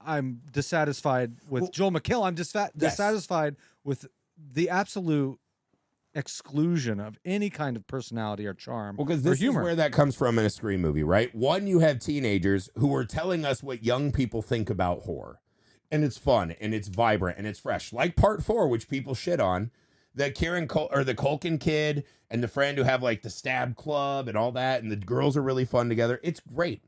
I'm dissatisfied with Joel McHale. I'm just dissatisfied with the absolute exclusion of any kind of personality or charm Well, because or this is humor. where that comes from in a Scream movie, right? One, you have teenagers who are telling us what young people think about horror. And it's fun, and it's vibrant, and it's fresh. Like Part 4, which people shit on. The the Culkin kid and the friend who have like the stab club and all that, and the girls are really fun together. It's great.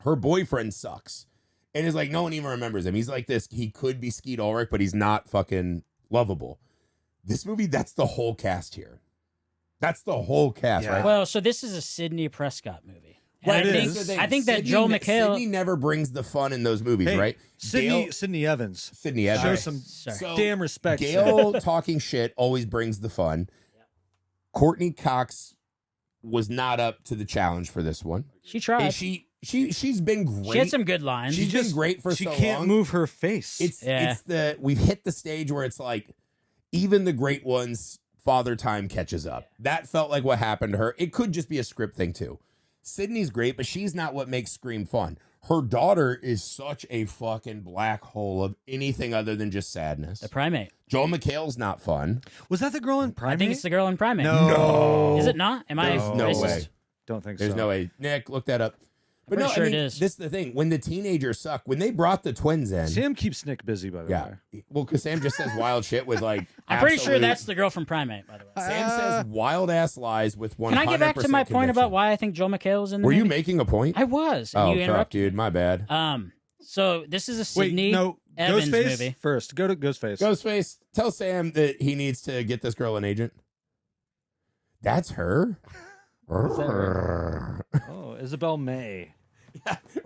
Her boyfriend sucks. And is like, no one even remembers him. He's like this. He could be Skeet Ulrich, but he's not fucking lovable. This movie, that's the whole cast here. That's the whole cast, Yeah. right? Well, so this is a Sidney Prescott movie. And Right, I it think, is. I think that Joel McHale. Sidney never brings the fun in those movies, Hey, right? Sidney Evans. Sidney Evans. Show Sorry. some Sorry. damn respect. Gail talking shit always brings the fun. Courtney Cox was not up to the challenge for this one. She tried. And she's been great. She had some good lines. She's been great for She so can't long. move her face. It's we've hit the stage where it's like even the great ones, Father Time catches up. That felt like what happened to her. It could just be a script thing too. Sydney's great, but she's not what makes Scream fun. Her daughter is such a fucking black hole of anything other than just sadness. the primate. Joel McHale's not fun. Was that the girl in Primate? I think it's the girl in primate. No. Is it not? Am I There's no racist? way. Don't think There's so. no way. Nick, look that up. But pretty no, sure I mean, it is. this is the thing. When the teenagers suck, when they brought the twins in, Sam keeps Nick busy, by the yeah. way. Well, because Sam just says wild shit with like. I'm pretty sure absolute- that's the girl from Primate, by the way. Sam says wild ass lies with 100%. Can I get back to my point conviction. about why I think Joel McHale was in the Were movie? you making a point? I was. And Oh, you fuck, interrupted. dude. My bad. So this is a Wait, Sidney no, Evans Ghostface movie. first. Go to Ghostface. Ghostface, tell Sam that he needs to get this girl an agent. That's her? Oh, Isabel May.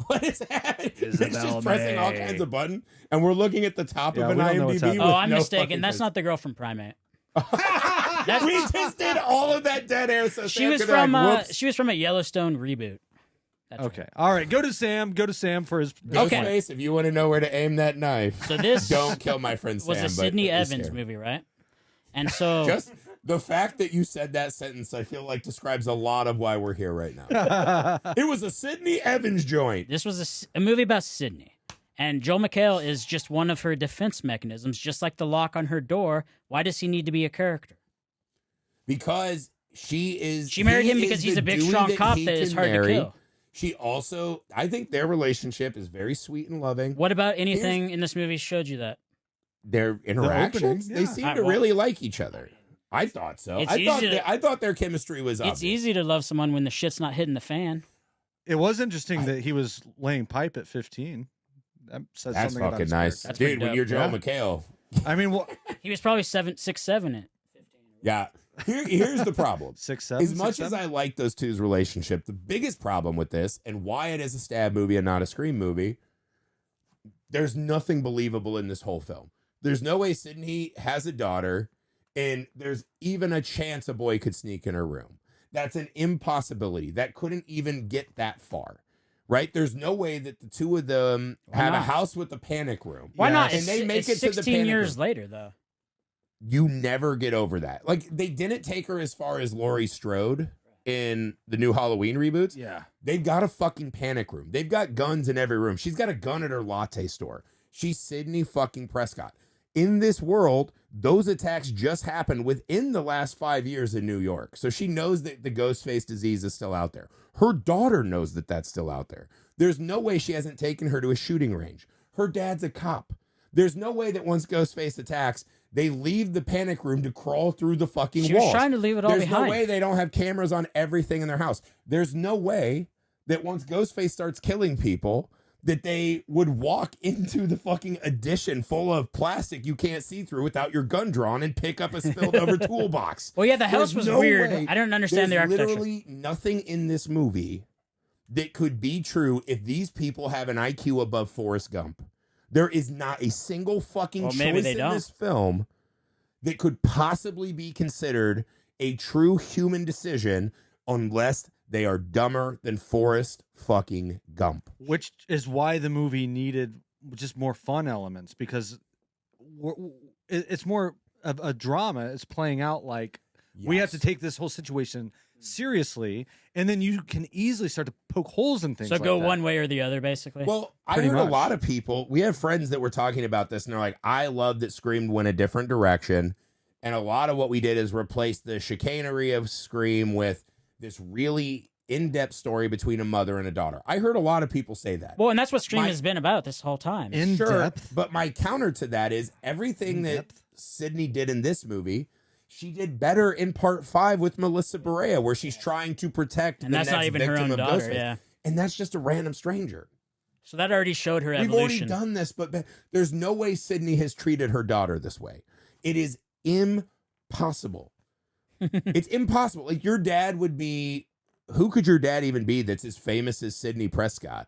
What is happening? It's Isabel just pressing all May. kinds of buttons, and we're looking at the top Yeah, of an we don't know what's IMDb. happening. with Oh, I'm no mistaken. fucking That's face. not the girl from Primate. We just did all of that dead air. So She Sam was could be from like, whoops. she was from a Yellowstone reboot. That's Okay. All right. Go to Sam. Go to Sam for his. Okay. Ghostface, if you want to know where to aim that knife, So this don't kill my friend Sam. was a but Sidney it's Evans scary. movie, right? And so Just the fact that you said that sentence, I feel like describes a lot of why we're here right now. It was a Sidney Evans joint. this was a movie about Sidney. And Joel McHale is just one of her defense mechanisms, just like the lock on her door. Why does he need to be a character? Because she married him he because is he's the a big, dude strong cop he that is can hard to marry. kill. She also, I think their relationship is very sweet and loving. What about anything in this movie showed you that? Their interactions, opening, they yeah. seem Alright, to well- really like each other. I thought so. It's I thought easy to- I thought their chemistry was It's obvious. easy to love someone when the shit's not hitting the fan. It was interesting that he was laying pipe at 15. That says That's something about fucking his nice. character. pretty Dude, when dope. you're Joe Yeah. McHale. I mean, well, He was probably 6'7" at 15. Yeah. Here's the problem. 6'7", As much 6'7"? as I like those two's relationship, the biggest problem with this, and why it is a stab movie and not a Scream movie, there's nothing believable in this whole film. There's no way Sidney has a daughter, and there's even a chance a boy could sneak in her room. That's an impossibility. That couldn't even get that far, right? There's no way that the two of them have a not? house with a panic room. Why Yeah. not? And they make It's it to the 16 panic years room. later, though. You never get over that. Like, they didn't take her as far as Laurie Strode in the new Halloween reboots. Yeah. They've got a fucking panic room. They've got guns in every room. She's got a gun at her latte store. She's Sidney fucking Prescott. In this world, those attacks just happened within the last 5 years in New York. So she knows that the Ghostface disease is still out there. Her daughter knows that that's still out there. There's no way she hasn't taken her to a shooting range. Her dad's a cop. There's no way that once Ghostface attacks, they leave the panic room to crawl through the fucking She walls. was trying to leave it all There's behind. no way they don't have cameras on everything in their house. There's no way that once Ghostface starts killing people, that they would walk into the fucking addition full of plastic you can't see through without your gun drawn and pick up a spilled over toolbox. Well, yeah, the house There's was no weird. way. I don't understand the There's architecture. literally nothing in this movie that could be true if these people have an IQ above Forrest Gump. There is not a single fucking Well, maybe choice they in don't. this film that could possibly be considered a true human decision unless they are dumber than Forrest fucking Gump. Which is why the movie needed just more fun elements, because it's more of a drama. It's playing out like we have to Yes. take this whole situation seriously, and then you can easily start to poke holes in things. So like go that. one way or the other, basically. Well, I Pretty heard a much. lot of people. We have friends that were talking about this, and they're like, "I love that Scream went a different direction." And a lot of what we did is replace the chicanery of Scream with this really in-depth story between a mother and a daughter. I heard a lot of people say that. well, and that's what Scream My- has been about this whole time. In depth. But my counter to that is everything In that depth? Sidney did in this movie, she did better in part 5 with Melissa Barea, where she's trying to protect And the that's next not even her victim own of daughter, Ghostface. yeah. And that's just a random stranger. So that already showed her We've already evolution. done this, but there's no way Sidney has treated her daughter this way. It is impossible. It's impossible. Like, your dad would be, who could your dad even be that's as famous as Sidney Prescott?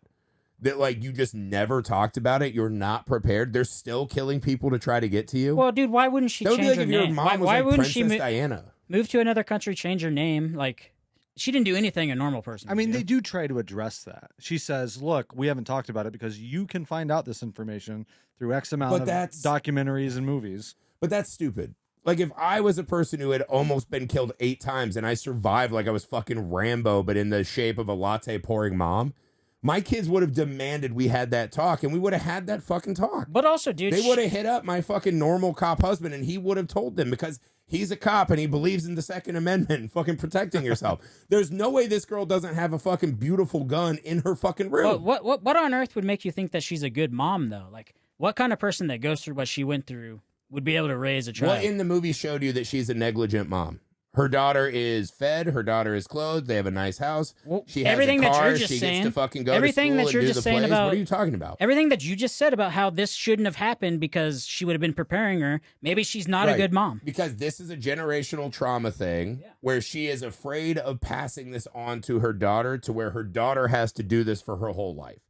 That, like, you just never talked about it. You're not prepared. They're still killing people to try to get to you. Well, dude, why wouldn't she That would be change like her if your name? mom Why, was why like wouldn't Princess she Diana. move to another country, change her name? Like, she didn't do anything a normal person. I would mean, do. they do try to address that. She says, "Look, we haven't talked about it because you can find out this information through X amount But of that's- documentaries and movies." But that's stupid. Like, if I was a person who had almost been killed 8 times and I survived like I was fucking Rambo, but in the shape of a latte pouring mom, my kids would have demanded we had that talk, and we would have had that fucking talk. But also, dude, They would have hit up my fucking normal cop husband, and he would have told them, because he's a cop and he believes in the Second Amendment and fucking protecting yourself. There's no way this girl doesn't have a fucking beautiful gun in her fucking room. what on earth would make you think that she's a good mom, though? Like, what kind of person that goes through what she went through would be able to raise a child? What in the movie showed you that she's a negligent mom? Her daughter is fed. Her daughter is clothed. They have a nice house. Well, She has everything a that car. you're just she saying- gets to fucking go everything to school that you're and do just the saying plays. about- What are you talking about? Everything that you just said about how this shouldn't have happened because she would have been preparing her. Maybe she's not a Right. good mom. Because this is a generational trauma thing where she is afraid of passing this on to her daughter, to where her daughter has to do this for her whole life.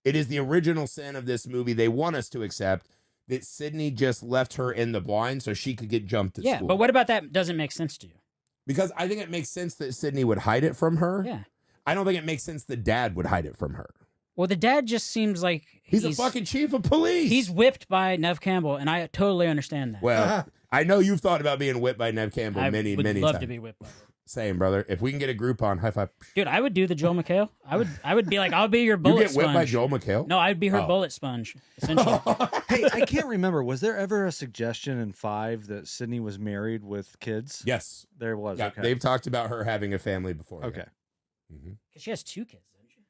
It is the original sin of this movie. They want us to accept that Sidney just left her in the blind so she could get jumped at Yeah, school. but what about that doesn't make sense to you? Because I think it makes sense that Sidney would hide it from her. Yeah. I don't think it makes sense the dad would hide it from her. Well, the dad just seems like He's a fucking chief of police. He's whipped by Neve Campbell, and I totally understand that. Well, I know you've thought about being whipped by Neve Campbell I many would times. love to be whipped by her. Same, brother. If we can get a Groupon, high five. Dude, I would do the Joel McHale. I would be like, I'll be your You bullet get whipped sponge. by Joel McHale? No, I'd be her Oh. bullet sponge, essentially. Hey, I can't remember. Was there ever a suggestion in 5 that Sidney was married with kids? Yes. There was. Yeah, Okay. they've talked about her having a family before. Okay. Mm-hmm. 'Cause she has 2 kids, doesn't she?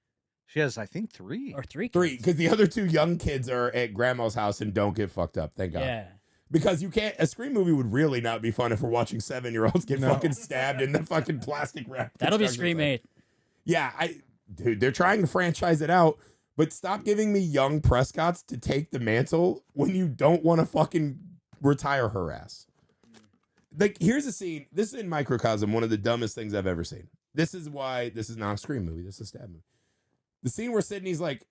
She has, I think, 3. Or 3 kids. 3, because the other 2 young kids are at grandma's house and don't get fucked up. Thank God. Yeah. Because you can't. A Scream movie would really not be fun if we're watching 7-year-olds get No. fucking stabbed in the fucking plastic wrap. That'll be construction Scream site. 8. Yeah, dude, they're trying to franchise it out, But stop giving me young Prescotts to take the mantle when you don't want to fucking retire her ass. Like, here's a scene. This is in microcosm, one of the dumbest things I've ever seen. This is why this is not a Scream movie. This is a stab movie. The scene where Sidney's like,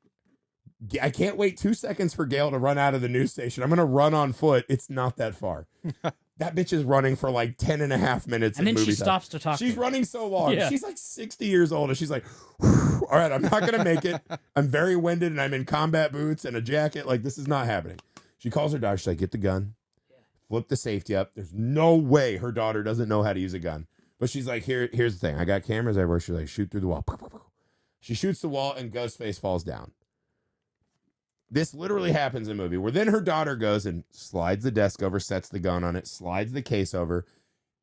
I can't wait 2 seconds for Gail to run out of the news station. I'm going to run on foot. It's not that far. That bitch is running for like 10 and a half minutes. And then she time. stops to talk. She's to running so long. Yeah. She's like 60 years old. And she's like, all right, I'm not going to make it. I'm very winded and I'm in combat boots and a jacket. Like, this is not happening. She calls her daughter. She's like, get the gun. Flip the safety up. There's no way her daughter doesn't know how to use a gun. But she's like, here's the thing. I got cameras everywhere. She's like, shoot through the wall. She shoots the wall and Ghostface falls down. This literally happens in the movie where then her daughter goes and slides the desk over, sets the gun on it, slides the case over.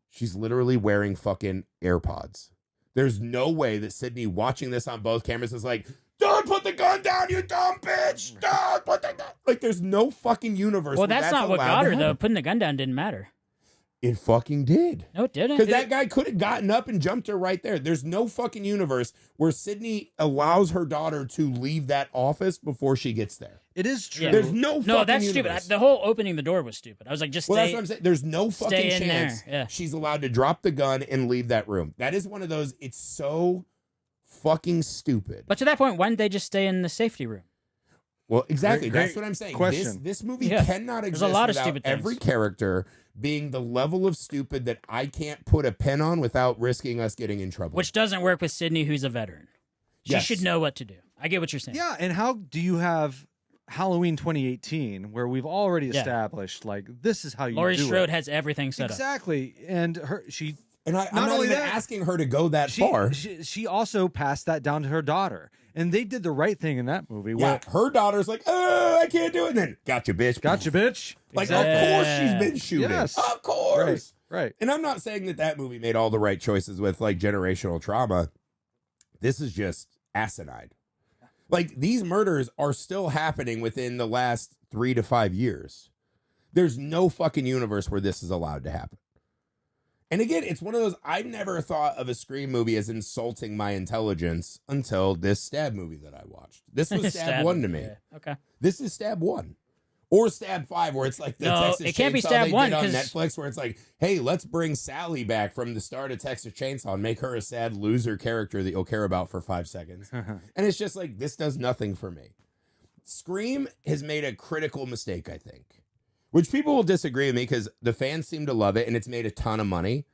She's literally wearing fucking AirPods. There's no way that Sidney watching this on both cameras is like, don't put the gun down, you dumb bitch. Don't put the gun. Like, there's no fucking universe. Well, that's not what got her, though. Putting the gun down didn't matter. It fucking did. No, it didn't. Because that guy could have gotten up and jumped her right there. There's no fucking universe where Sidney allows her daughter to leave that office before she gets there. It is true. Yeah. There's no fucking No, that's universe. stupid. The whole opening the door was stupid. I was like, just stay. Well, that's what I'm saying. There's no fucking stay in chance there. Yeah. she's allowed to drop the gun and leave that room. That is one of those, it's so fucking stupid. But to that point, why didn't they just stay in the safety room? Well, exactly. Great That's what I'm saying. question. This movie Yeah. cannot exist There's a lot of without stupid things. every character being the level of stupid that I can't put a pen on without risking us getting in trouble. Which doesn't work with Sidney, who's a veteran. She Yes. should know what to do. I get what you're saying. Yeah, and how do you have Halloween 2018 where we've already Yeah. established like this is how you Laurie do Strode it? has everything set up. Exactly, and I'm I'm not not only even that, asking her to go that far. She also passed that down to her daughter, and they did the right thing in that movie. Yeah, her daughter's like, oh, I can't do it. And then, gotcha, bitch. Gotcha, bitch. Like, Exactly. of course she's been shooting. Yes. Of course. Right. And I'm not saying that movie made all the right choices with, like, generational trauma. This is just asinine. Like, these murders are still happening within the last 3 to 5 years. There's no fucking universe where this is allowed to happen. And again, it's one of those, I never thought of a Scream movie as insulting my intelligence until this Stab movie that I watched. This was Stab 1 to me. Yeah. Okay. This is Stab 1. Or Stab 5, where it's like the No, Texas it can't be Chainsaw Stab they 1, did on 'cause- Netflix, where it's like, hey, let's bring Sally back from the start of Texas Chainsaw and make her a sad loser character that you'll care about for 5 seconds. And it's just like, this does nothing for me. Scream has made a critical mistake, I think, which people will disagree with me because the fans seem to love it and it's made a ton of money.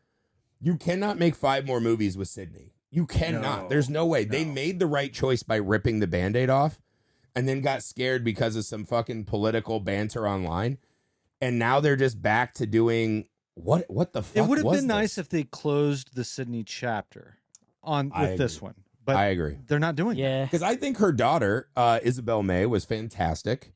You cannot make 5 more movies with Sidney. You cannot. No, There's no way. no. They made the right choice by ripping the Band-Aid off and then got scared because of some fucking political banter online. And now they're just back to doing what the fuck It would have was been nice this? if they closed the Sidney chapter I with this agree. one, but I agree. they're not doing that. Yeah. Because I think her daughter, Isabel May, was fantastic.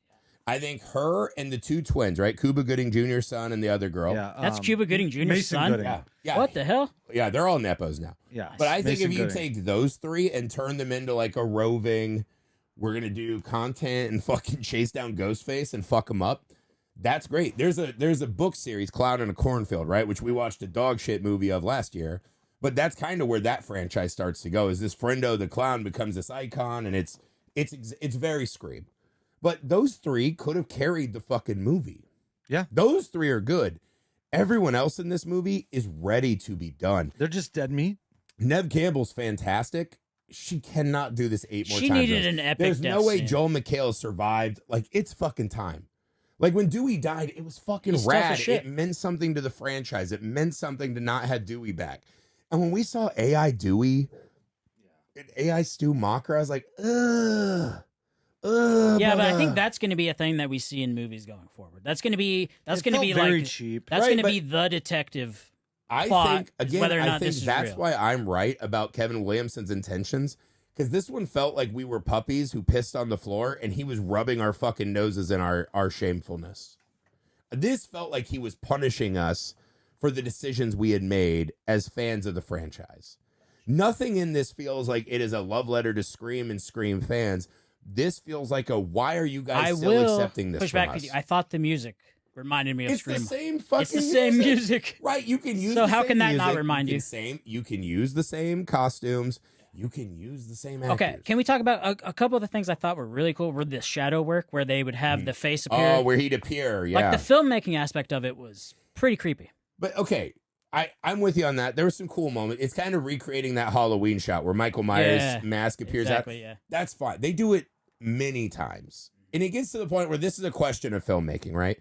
I think her and the 2 twins, right? Cuba Gooding Jr.'s son and the other girl. Yeah, That's Cuba Gooding Jr.'s Mason son? Gooding. Yeah. What the hell? Yeah, they're all Nepos now. Yeah, But I think Mason if you Gooding. take those 3 and turn them into like a roving, we're going to do content and fucking chase down Ghostface and fuck them up, that's great. There's a book series, Cloud in a Cornfield, right? Which we watched a dog shit movie of last year. But that's kind of where that franchise starts to go, is this Friendo the Clown becomes this icon, and it's very Scream. But those 3 could have carried the fucking movie. Yeah. Those 3 are good. Everyone else in this movie is ready to be done. They're just dead meat. Neve Campbell's fantastic. She cannot do this 8 more She times. needed an epic There's no death way scene. Joel McHale survived. Like, it's fucking time. Like, when Dewey died, it was fucking He's tough as rad. shit. It meant something to the franchise. It meant something to not have Dewey back. And when we saw AI Dewey and AI Stu Macher, I was like, ugh. Yeah, but I think that's going to be a thing that we see in movies going forward. That's going to be very like cheap. that's Right, going to but- be the detective. I plot think, is again, whether or I not think this is that's real. why I'm right about Kevin Williamson's intentions. Because this one felt like we were puppies who pissed on the floor and he was rubbing our fucking noses in our shamefulness. This felt like he was punishing us for the decisions we had made as fans of the franchise. Nothing in this feels like it is a love letter to Scream and Scream fans. This feels like a, why are you guys I still will accepting this push from back us? with you. I thought the music reminded me of It's Scream. the same fucking It's the same music. Right, you can use So the how same can that not music. remind you? You can use the same costumes. you can use the same actors. Okay, can we talk about a couple of the things I thought were really cool? Were the shadow work where they would have the face appear? Oh, where he'd appear, yeah. Like the filmmaking aspect of it was pretty creepy. But okay, I'm with you on that. There was some cool moments. It's kind of recreating that Halloween shot where Michael Myers' mask appears out. Yeah. That's fine. They do it many times. And it gets to the point where this is a question of filmmaking, right?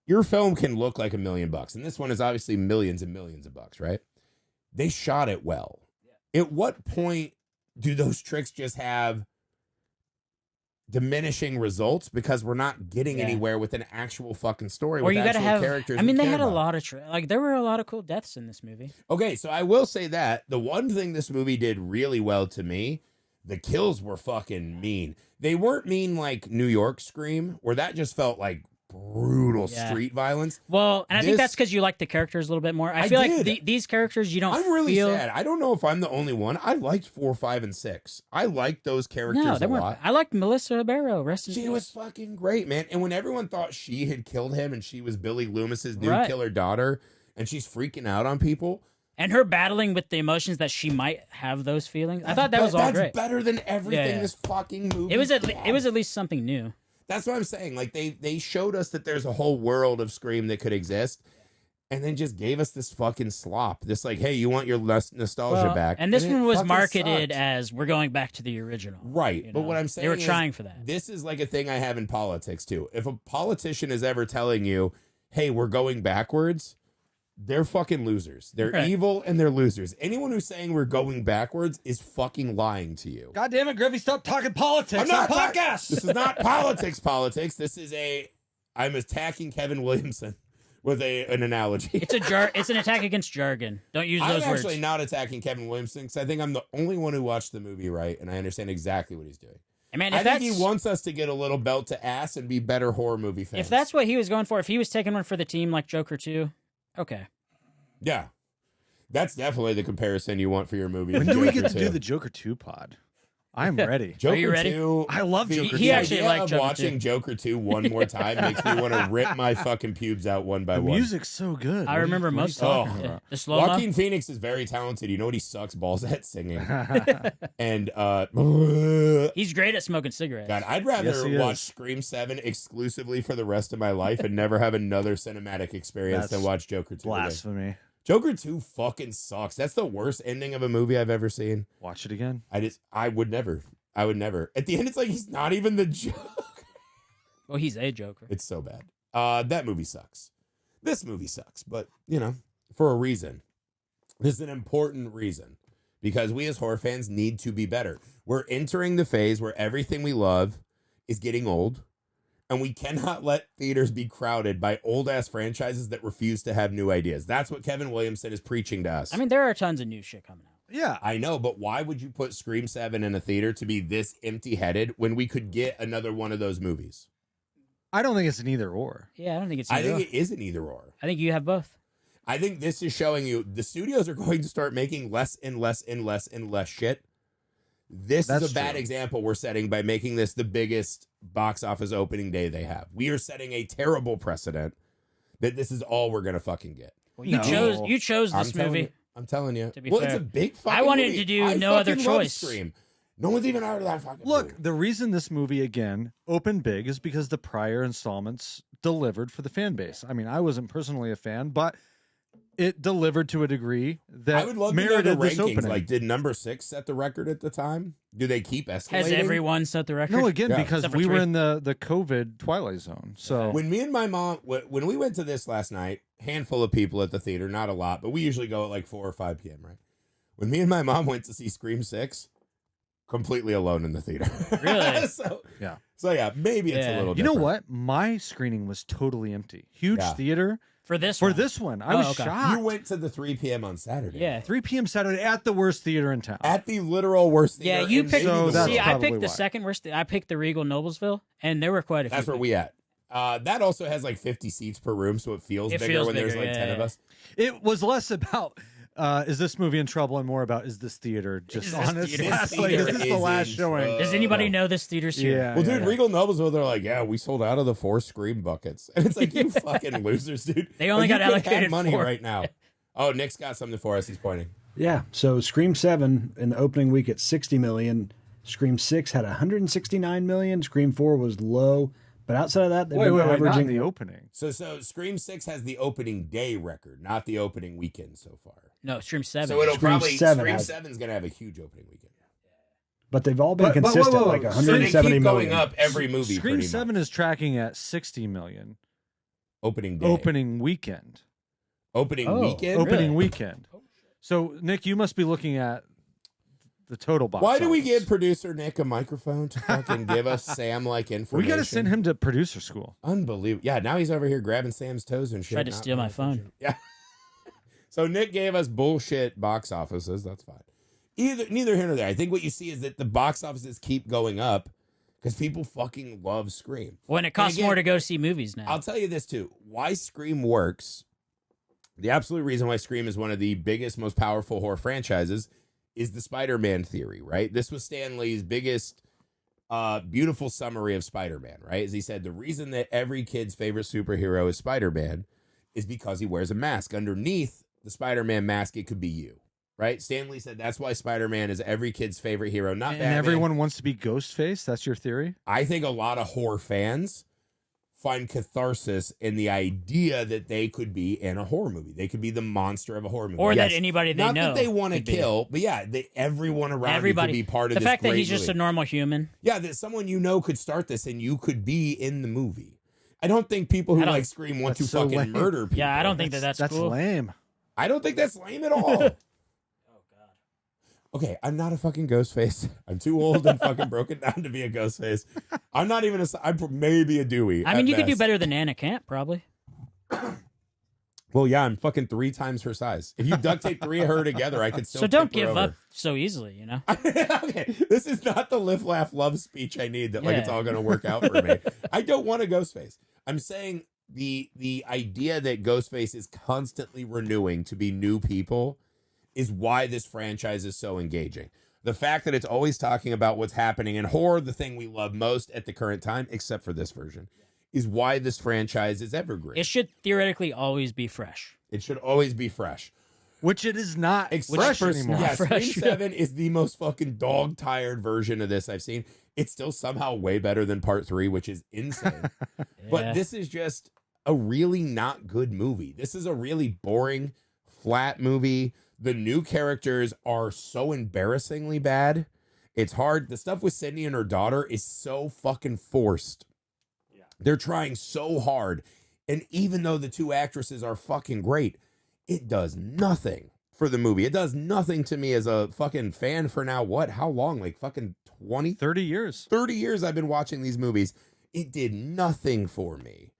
Your film can look like $1 million, and this one is obviously millions and millions of bucks, right? They shot it well. At what point do those tricks just have diminishing results because we're not getting anywhere with an actual fucking story? Or with you gotta actual have characters. I mean, they had a about. lot of like there were a lot of cool deaths in this movie. Okay, so I will say that the one thing this movie did really well to me, the kills were fucking mean. They weren't mean like New York Scream, where that just felt like brutal street violence. Well, and I think that's because you like the characters a little bit more. I feel like these characters you don't. I'm really feel... sad. I don't know if I'm the only one. I liked 4, 5, and 6. I liked those characters No, they a weren't. lot. I liked Melissa Barrow. She was fucking great, man. And when everyone thought she had killed him and she was Billy Loomis's new killer daughter, and she's freaking out on people. And her battling with the emotions that she might have those feelings. I thought that was all great. That's better than everything this fucking movie. It was at least something new. That's what I'm saying. Like they showed us that there's a whole world of Scream that could exist, and then just gave us this fucking slop. This like, hey, you want your nostalgia back? And this one was marketed as we're going back to the original. Right. You But know? what I'm saying they were is, trying for that. This is like a thing I have in politics too. If a politician is ever telling you, hey, we're going backwards, they're fucking losers. They're evil and they're losers. Anyone who's saying we're going backwards is fucking lying to you. God damn it, Griffey, stop talking politics I'm not on podcast. This is not politics. This is I'm attacking Kevin Williamson with an analogy. It's an attack against jargon. Don't use those words. I'm actually not attacking Kevin Williamson because I think I'm the only one who watched the movie right, and I understand exactly what he's doing. I think he wants us to get a little belt to ass and be better horror movie fans. If that's what he was going for, if he was taking one for the team like Joker 2, okay. Yeah. That's definitely the comparison you want for your movie. When do we get to do the Joker 2 pod? I'm ready. Joker Are you ready? 2. I love Joker 2. He actually liked Joker watching 2. Joker 2 one more time makes me want to rip my fucking pubes out one by The one. music's so good. I remember most of it. Oh. The slow-mo. Joaquin Phoenix is very talented. You know what he sucks balls at? Singing. And He's great at smoking cigarettes. God, I'd rather Yes, he watch is. Scream 7 exclusively for the rest of my life and never have another cinematic experience than That's watch Joker 2 again. Blasphemy. Joker 2 fucking sucks. That's the worst ending of a movie I've ever seen. Watch it again. I would never. At the end, it's like he's not even the Joker. Well, he's a Joker. It's so bad. That movie sucks. This movie sucks, but, for a reason. There's an important reason. Because we as horror fans need to be better. We're entering the phase where everything we love is getting old. And we cannot let theaters be crowded by old-ass franchises that refuse to have new ideas. That's what Kevin Williamson is preaching to us. I mean, there are tons of new shit coming out. Yeah. I know, but why would you put Scream 7 in a theater to be this empty-headed when we could get another one of those movies? I don't think it's an either or. Yeah, I don't think it's I think it is an either-or. I think you have both. I think this is showing you the studios are going to start making less and less and less and less shit. This is a bad example we're setting by making this the biggest box office opening day they have. We are setting a terrible precedent that this is all we're going to fucking get. Well, you chose this movie. I'm telling you. To be Well, fair. it's a big fucking I wanted movie. to do I no other fucking love choice. Scream. No one's even heard of that fucking Look, movie. the reason this movie, again, opened big is because the prior installments delivered for the fan base. I mean, I wasn't personally a fan, but it delivered to a degree that I would love to know the merited this rankings. opening. Like, did number 6 set the record at the time? Do they keep escalating? Has everyone set the record? No, again, Yeah. because Except for we were 3. in the COVID twilight zone. So When me and my mom, when we went to this last night, handful of people at the theater, not a lot, but we usually go at like 4 or 5 p.m., right? When me and my mom went to see Scream 6, completely alone in the theater. Really? So yeah. maybe it's a little You know different. what? My screening was totally empty. Huge Yeah. theater. For this For one. this one, I was okay. shocked. You went to the 3 p.m. on Saturday. Yeah. 3 p.m. Saturday at the worst theater in town. At the literal worst Yeah, theater you in picked. maybe So the that's See, world. I probably picked the why. second worst. I picked the Regal Noblesville, and there were quite a few. That's where we at. That also has like 50 seats per room, so it feels bigger when there's like 10 of us. It was less about is this movie in trouble and more about is this theater just Is this on its theater- last This like, is theater this the is last in showing? trouble. Does anybody know this theater's here? Yeah. Well, dude, Regal Noblesville, they're like, yeah, we sold out of the 4 Scream buckets. And it's like, you fucking losers, dude. They only Like, got you could have allocated money 4. right now. Oh, Nick's got something for us. He's pointing. Yeah. So Scream 7 in the opening week at 60 million. Scream 6 had 169 million. Scream 4 was low. But outside of that, they've been Wait, not averaging in the opening. So Scream 6 has the opening day record, not the opening weekend so far. No, Scream 7. So it'll Scream probably 7 Scream has- 7 is going to have a huge opening weekend. But they've all been But- consistent, whoa. like So they 170 so they keep million. going up every movie. Scream pretty 7 much. is tracking at 60 million. Opening day. Opening weekend. Opening Oh, weekend. Really? Opening weekend. So, Nick, you must be looking at the total box Why do we office. give producer Nick a microphone to fucking give us Sam like information? We got to send him to producer school. Unbelievable. Yeah, now he's over here grabbing Sam's toes and shit. Tried to not steal my paying phone. attention. Yeah. So Nick gave us bullshit box offices. That's fine. Neither here nor there. I think what you see is that the box offices keep going up because people fucking love Scream. When it costs again, more to go see movies now. I'll tell you this too. Why Scream works, the absolute reason why Scream is one of the biggest, most powerful horror franchises is the Spider-Man theory, right? This was Stan Lee's biggest, beautiful summary of Spider-Man, right? As he said, the reason that every kid's favorite superhero is Spider-Man is because he wears a mask. Underneath the Spider-Man mask, it could be you, right? Stan Lee said that's why Spider-Man is every kid's favorite hero, not And Batman. everyone wants to be Ghostface? That's your theory? I think a lot of horror fans find catharsis in the idea that they could be in a horror movie. They could be the monster of a horror movie. or Yes, that anybody they not know. that they want to could be. kill, but yeah, everyone around Everybody. you could be part of The this fact that great he's just a movie. normal human. Yeah, that someone you know could start this and you could be in the movie. I don't think people who I don't- like Scream want to That's so fucking lame. murder people. Yeah, I don't think that's cool. lame. I don't think that's lame at all. Okay, I'm not a fucking Ghostface. I'm too old and fucking broken down to be a Ghostface. I'm not even I'm maybe a Dewey. I mean, at you could do best. better than Anna Camp, probably. Well, yeah, I'm fucking 3 times her size. If you duct tape 3 of her together, I could still So don't tip her give over. up so easily, you know? Okay, this is not the live, laugh, love speech I need that like it's Yeah. all going to work out for me. I don't want a Ghostface. I'm saying the idea that Ghostface is constantly renewing to be new people is why this franchise is so engaging. The fact that it's always talking about what's happening in horror, the thing we love most at the current time, except for this version, is why this franchise is evergreen. It should theoretically always be fresh. It should always be fresh. Which it is not Except fresh for anymore. yeah, Fresh. Scream 7 is the most fucking dog-tired version of this I've seen. It's still somehow way better than Part 3, which is insane. But Yeah. this is just a really not good movie. This is a really boring, flat movie. The new characters are so embarrassingly bad. It's hard. The stuff with Sidney and her daughter is so fucking forced. They're trying so hard. And even though the 2 actresses are fucking great, it does nothing for the movie. It does nothing to me as a fucking fan for now. What? How long? Like fucking 20, 30 years. 30 years I've been watching these movies. It did nothing for me.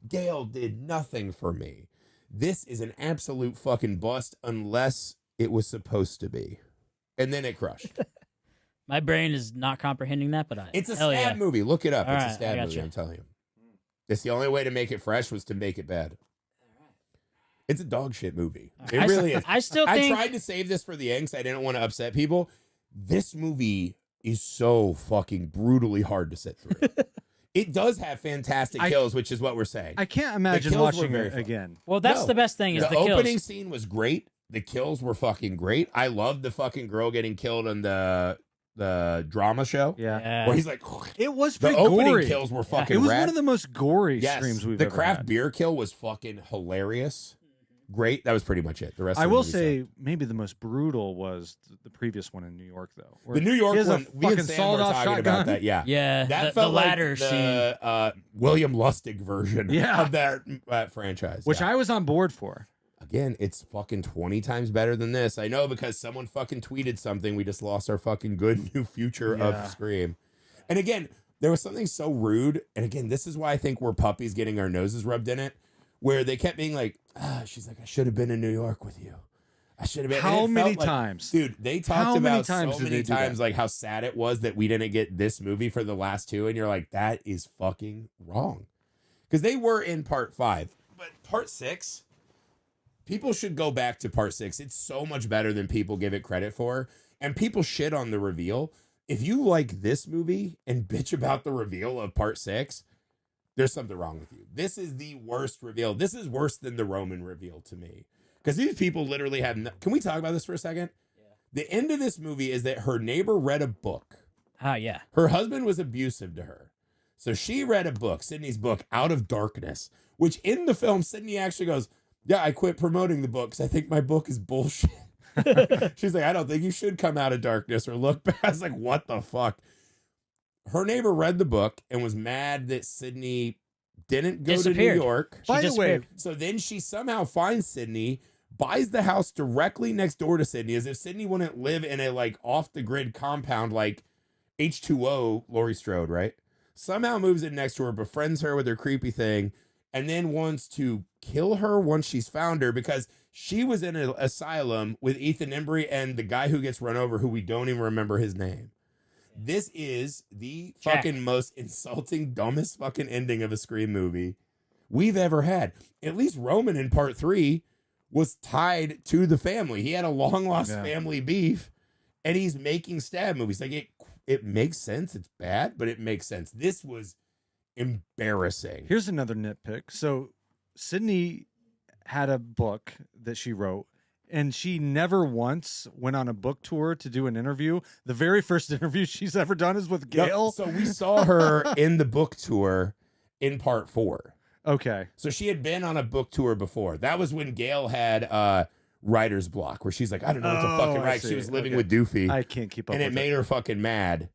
Gail did nothing for me. This is an absolute fucking bust unless it was supposed to be. And then it crushed. My brain is not comprehending that, but It's a hell stab yeah. movie. Look it up. All It's right, a I stab got movie, you. I'm telling you. It's the only way to make it fresh was to make it bad. It's a dog shit movie. It really is. I still I think tried to save this for the end 'cause I didn't want to upset people. This movie is so fucking brutally hard to sit through. It does have fantastic kills, which is what we're saying. I can't imagine kills were watching very it fun. again. well, that's No. the best thing is The the kills. opening scene was great. The kills were fucking great. I loved the fucking girl getting killed in the drama show. Yeah. Yeah. Where he's like, It was the pretty opening gory. kills were fucking It was rad. one of the most gory Yes, screams we've the ever craft had. beer kill was fucking hilarious. Great. That was pretty much it. The rest I of the will movie say sucked. maybe the most brutal was the previous one in New York, though. where The New York he has a one, me fucking and Sam were sawed-off talking shotgun. about that. Yeah. Yeah, That the felt ladder like scene. the William Lustig version Yeah. of that franchise. Which yeah. I was on board for. Again, it's fucking 20 times better than this. I know because someone fucking tweeted something. We just lost our fucking good new future Yeah. of Scream. And again, there was something so rude. And again, this is why I think we're puppies getting our noses rubbed in it, where they kept being like, she's like, I should have been in New York with you. I should have been. And How it many felt like- times? Dude, they How talked many about times so did many they do times that? like how sad it was that we didn't get this movie for the last 2. And you're like, that is fucking wrong. Because they were in part 5. But part 6, people should go back to part 6. It's so much better than people give it credit for. And people shit on the reveal. If you like this movie and bitch about the reveal of part 6, there's something wrong with you. This is the worst reveal. This is worse than the Roman reveal to me. Because these people literally have. Can we talk about this for a second? Yeah. The end of this movie is that her neighbor read a book. Oh, yeah. Her husband was abusive to her. So she read a book, Sydney's book, Out of Darkness, which in the film, Sydney actually goes, yeah, I quit promoting the book because I think my book is bullshit. She's like, I don't think you should come out of darkness or look back. I was like, what the fuck? Her neighbor read the book and was mad that Sydney didn't go to New York. By the way, so then she somehow finds Sydney, buys the house directly next door to Sydney, as if Sydney wouldn't live in a like off the grid compound like H2O Laurie Strode, right? Somehow moves in next to her, befriends her with her creepy thing, and then wants to kill her once she's found her because she was in an asylum with Ethan Embry and the guy who gets run over, who we don't even remember his name. This is the fucking most insulting, dumbest fucking ending of a Scream movie we've ever had. At least Roman in part 3 was tied to the family. He had a long lost family beef, and he's making stab movies. Like it makes sense. It's bad, but it makes sense. This was embarrassing. Here's another nitpick. So Sydney had a book that she wrote, and she never once went on a book tour to do an interview. The very first interview she's ever done is with Gail. No, so we saw her in the book tour in part 4. Okay. So she had been on a book tour before. That was when Gail had writer's block, where she's like, I don't know what to fucking write. She was living with Doofy. I can't keep up and with it made her fucking mad.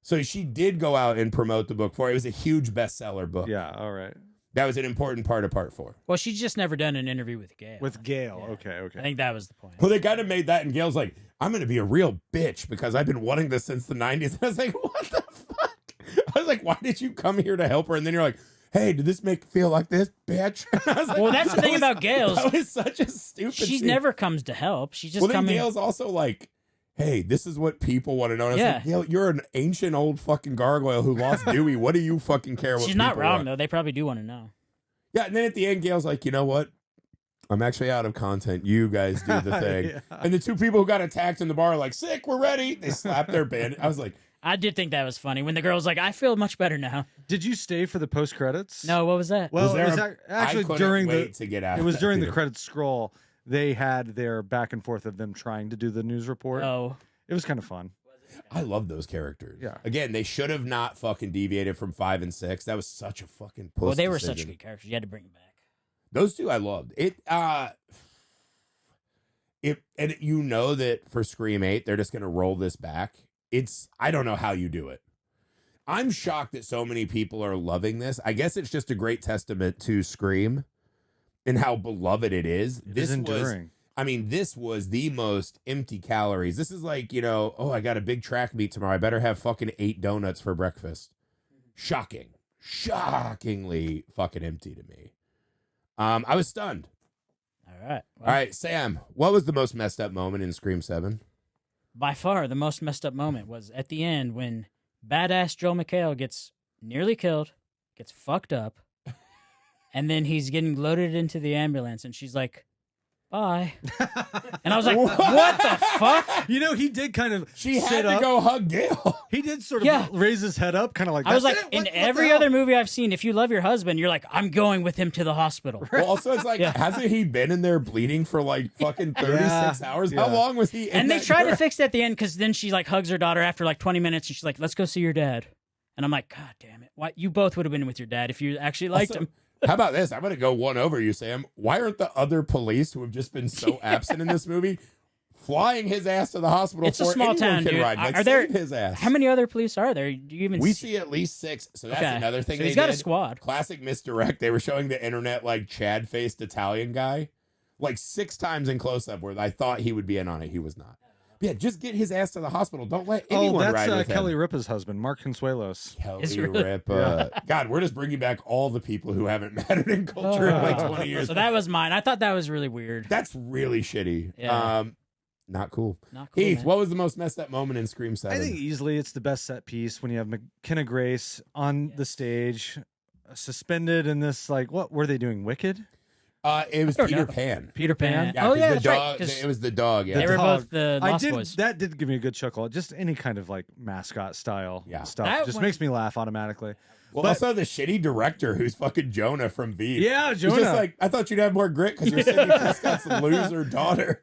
So she did go out and promote the book for it. It was a huge bestseller book. Yeah, all right. That was an important part of part 4. Well, she's just never done an interview with Gail. With Gail, Yeah. okay. I think that was the point. Well, they kind of made that, and Gail's like, I'm going to be a real bitch because I've been wanting this since the 90s. And I was like, what the fuck? I was like, why did you come here to help her? And then you're like, hey, did this make you feel like this, bitch? I was like, Well, that's the thing about Gail's. That was such a stupid She scene. never comes to help. She just Well, then comes. Gail's also like, hey, this is what people want to know. And I was Yeah. like, Gail, you're an ancient old fucking gargoyle who lost Dewey. What do you fucking care what She's not people wrong, want? though. They probably do want to know. Yeah, and then at the end, Gail's like, you know what? I'm actually out of content. You guys do the thing. Yeah. And the two people who got attacked in the bar are like, sick, we're ready. They slapped their band. I was like, I did think that was funny when the girl was like, I feel much better now. Did you stay for the post credits? No, what was that? Well, Was it there was a- actually I couldn't during wait to get out. it was of during the theater. credits scroll. They had their back and forth of them trying to do the news report. Oh, It was kind of fun. I love those characters. Yeah. Again, they should have not fucking deviated from 5 and 6. That was such a fucking puss well, they were decision. such good characters. You had to bring them back. Those two I loved. And you know that for Scream 8, they're just going to roll this back. I don't know how you do it. I'm shocked that so many people are loving this. I guess it's just a great testament to Scream and how beloved it is. It is enduring. This was the most empty calories. This is like, oh, I got a big track meet tomorrow. I better have fucking 8 donuts for breakfast. Shocking. Shockingly fucking empty to me. I was stunned. All right. Well, All right, Sam, what was the most messed up moment in Scream 7? by far, the most messed up moment was at the end when badass Joel McHale gets nearly killed, gets fucked up, and then he's getting loaded into the ambulance, and she's like, bye. And I was like, what the fuck? He did kind of She had sit to up. go hug Gail. He did sort of Yeah. raise his head up, kind of like, I was "That's like, it? in What the every hell?" other movie I've seen, if you love your husband, you're like, I'm going with him to the hospital. Well, also, it's like, hasn't he been in there bleeding for like fucking 36 hours? How Yeah. long was he in And they that tried to dress? fix it at the end because then she like hugs her daughter after like 20 minutes and she's like, let's go see your dad. And I'm like, God damn it. Why? You both would have been with your dad if you actually liked Also, him. How about this? I'm going to go one over you, Sam. Why aren't the other police who have just been so absent in this movie flying his ass to the hospital It's a before small anyone town, can dude. ride? Like, Are there- save his ass. How many other police are there? Do you even We see at least 6. So that's Okay. another thing So they he's got a did. squad. Classic misdirect. They were showing the internet like Chad-faced Italian guy like 6 times in close-up where I thought he would be in on it. He was not. But yeah, just get his ass to the hospital. Don't let anyone that's ride with Kelly him. Ripa's husband, Mark Consuelos. Kelly Is it really? Ripa. God, we're just bringing back all the people who haven't mattered in culture in like 20 years. So that was mine. I thought that was really weird. That's really shitty. Yeah. Not cool. Not cool, Heath, man. what was the most messed up moment in Scream 7? I think easily it's the best set piece when you have McKenna Grace on the stage, suspended in this, like, what were they doing? Wicked? It was I don't Peter know. Pan. Peter Pan. Yeah, Oh, 'cause yeah, the that's right, dog. 'cause It was the dog. Yeah, They were dog. both the I Lost did. Boys. That did give me a good chuckle. Just any kind of like mascot style stuff That just one- makes me laugh automatically. Well, But- also the shitty director who's fucking Jonah from Veep. Yeah, He's Jonah. just like, I thought you'd have more grit because you're Sidney Prescott's loser daughter.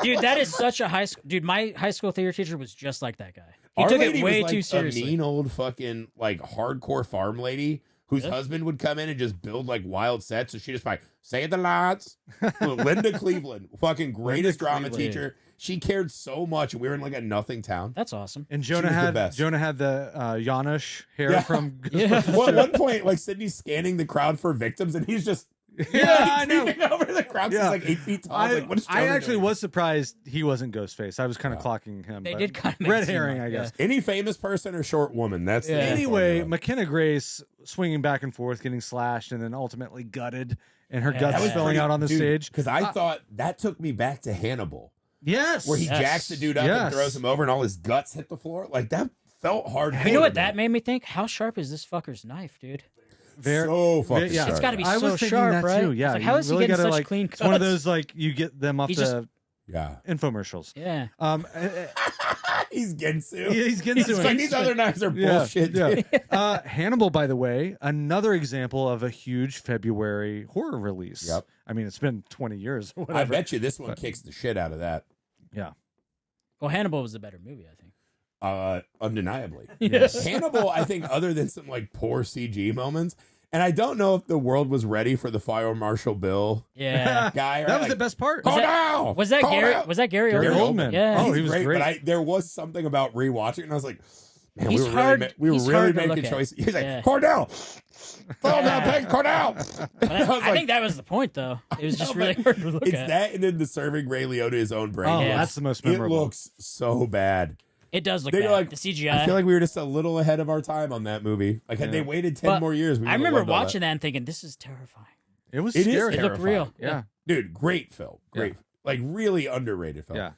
Dude, that is such a high school. Dude, my high school theater teacher was just like that guy. He Our took lady it way was like too seriously. A mean old fucking like hardcore farm lady whose husband would come in and just build like wild sets. So she just like say the lines. Linda Cleveland, fucking greatest drama Cleveland. teacher. She cared so much. We were in like a nothing town. That's awesome. And She was the best. Jonah had the Janish hair Yeah. from Yeah. Well, at one point, like Sidney's scanning the crowd for victims, and he's just I know. peeping over the crowd. Yeah. He's like 8 feet tall. I was like, what is I Jonah actually doing? was surprised he wasn't Ghostface. I was kind of clocking him. They but did kind of make it red seem herring, like- I guess. Any famous person or short woman. That's the Yeah. Anyway, formula. McKenna Grace swinging back and forth, getting slashed, and then ultimately gutted, and her Yeah. guts That was spilling out on the stage. Because I thought that took me back to Hannibal, Yes, where he Yes. jacks the dude up Yes. and throws him over, and all his guts hit the floor. Like that felt hard. You know what that made me think? How sharp is this fucker's knife, dude? So fucking yeah. sharp. It's gotta be I so was thinking sharp, that right? too. Yeah, It's like, how you is he really getting gotta, such like, clean It's one of cuts? those like you get them off He the just- Yeah. infomercials. Yeah. He's Gensu. He's getting It's like these other knives are bullshit. dude. Hannibal, by the way, another example of a huge February horror release. Yep. I mean, it's been 20 years or whatever. I bet you this one kicks the shit out of that. Yeah. Well, Hannibal was the better movie, I think. Undeniably. Yes. Hannibal, I think, other than some like poor CG moments, and I don't know if the world was ready for the Fire Marshal Bill Yeah. guy. That was the best part. Calm that- down. Was that Calm Gary? down. Was that Gary Gary Oldman? Oldman. Yeah. Oh, He's he was great. great. But there was something about rewatching, and I was like, man, He's we were hard- really, we were he's really hard to making look at. choices. He's like, Yeah. Cordell, fall down, Yeah. Peg, Cordell. But I was I like, think that was the point, though. It was just know, really but hard to look it's at. that, and then the serving Ray Liotta his own brain. Oh, Yeah. that's the most It memorable. looks so bad. It does look They're bad. like, The CGI. I feel like we were just a little ahead of our time on that movie. Like, had they waited 10 But more years, we I would've remember loved all watching that and thinking, this is terrifying. It was It is scary. It looked real. Yeah. Dude, great film. Great. Like, really underrated film. Yeah.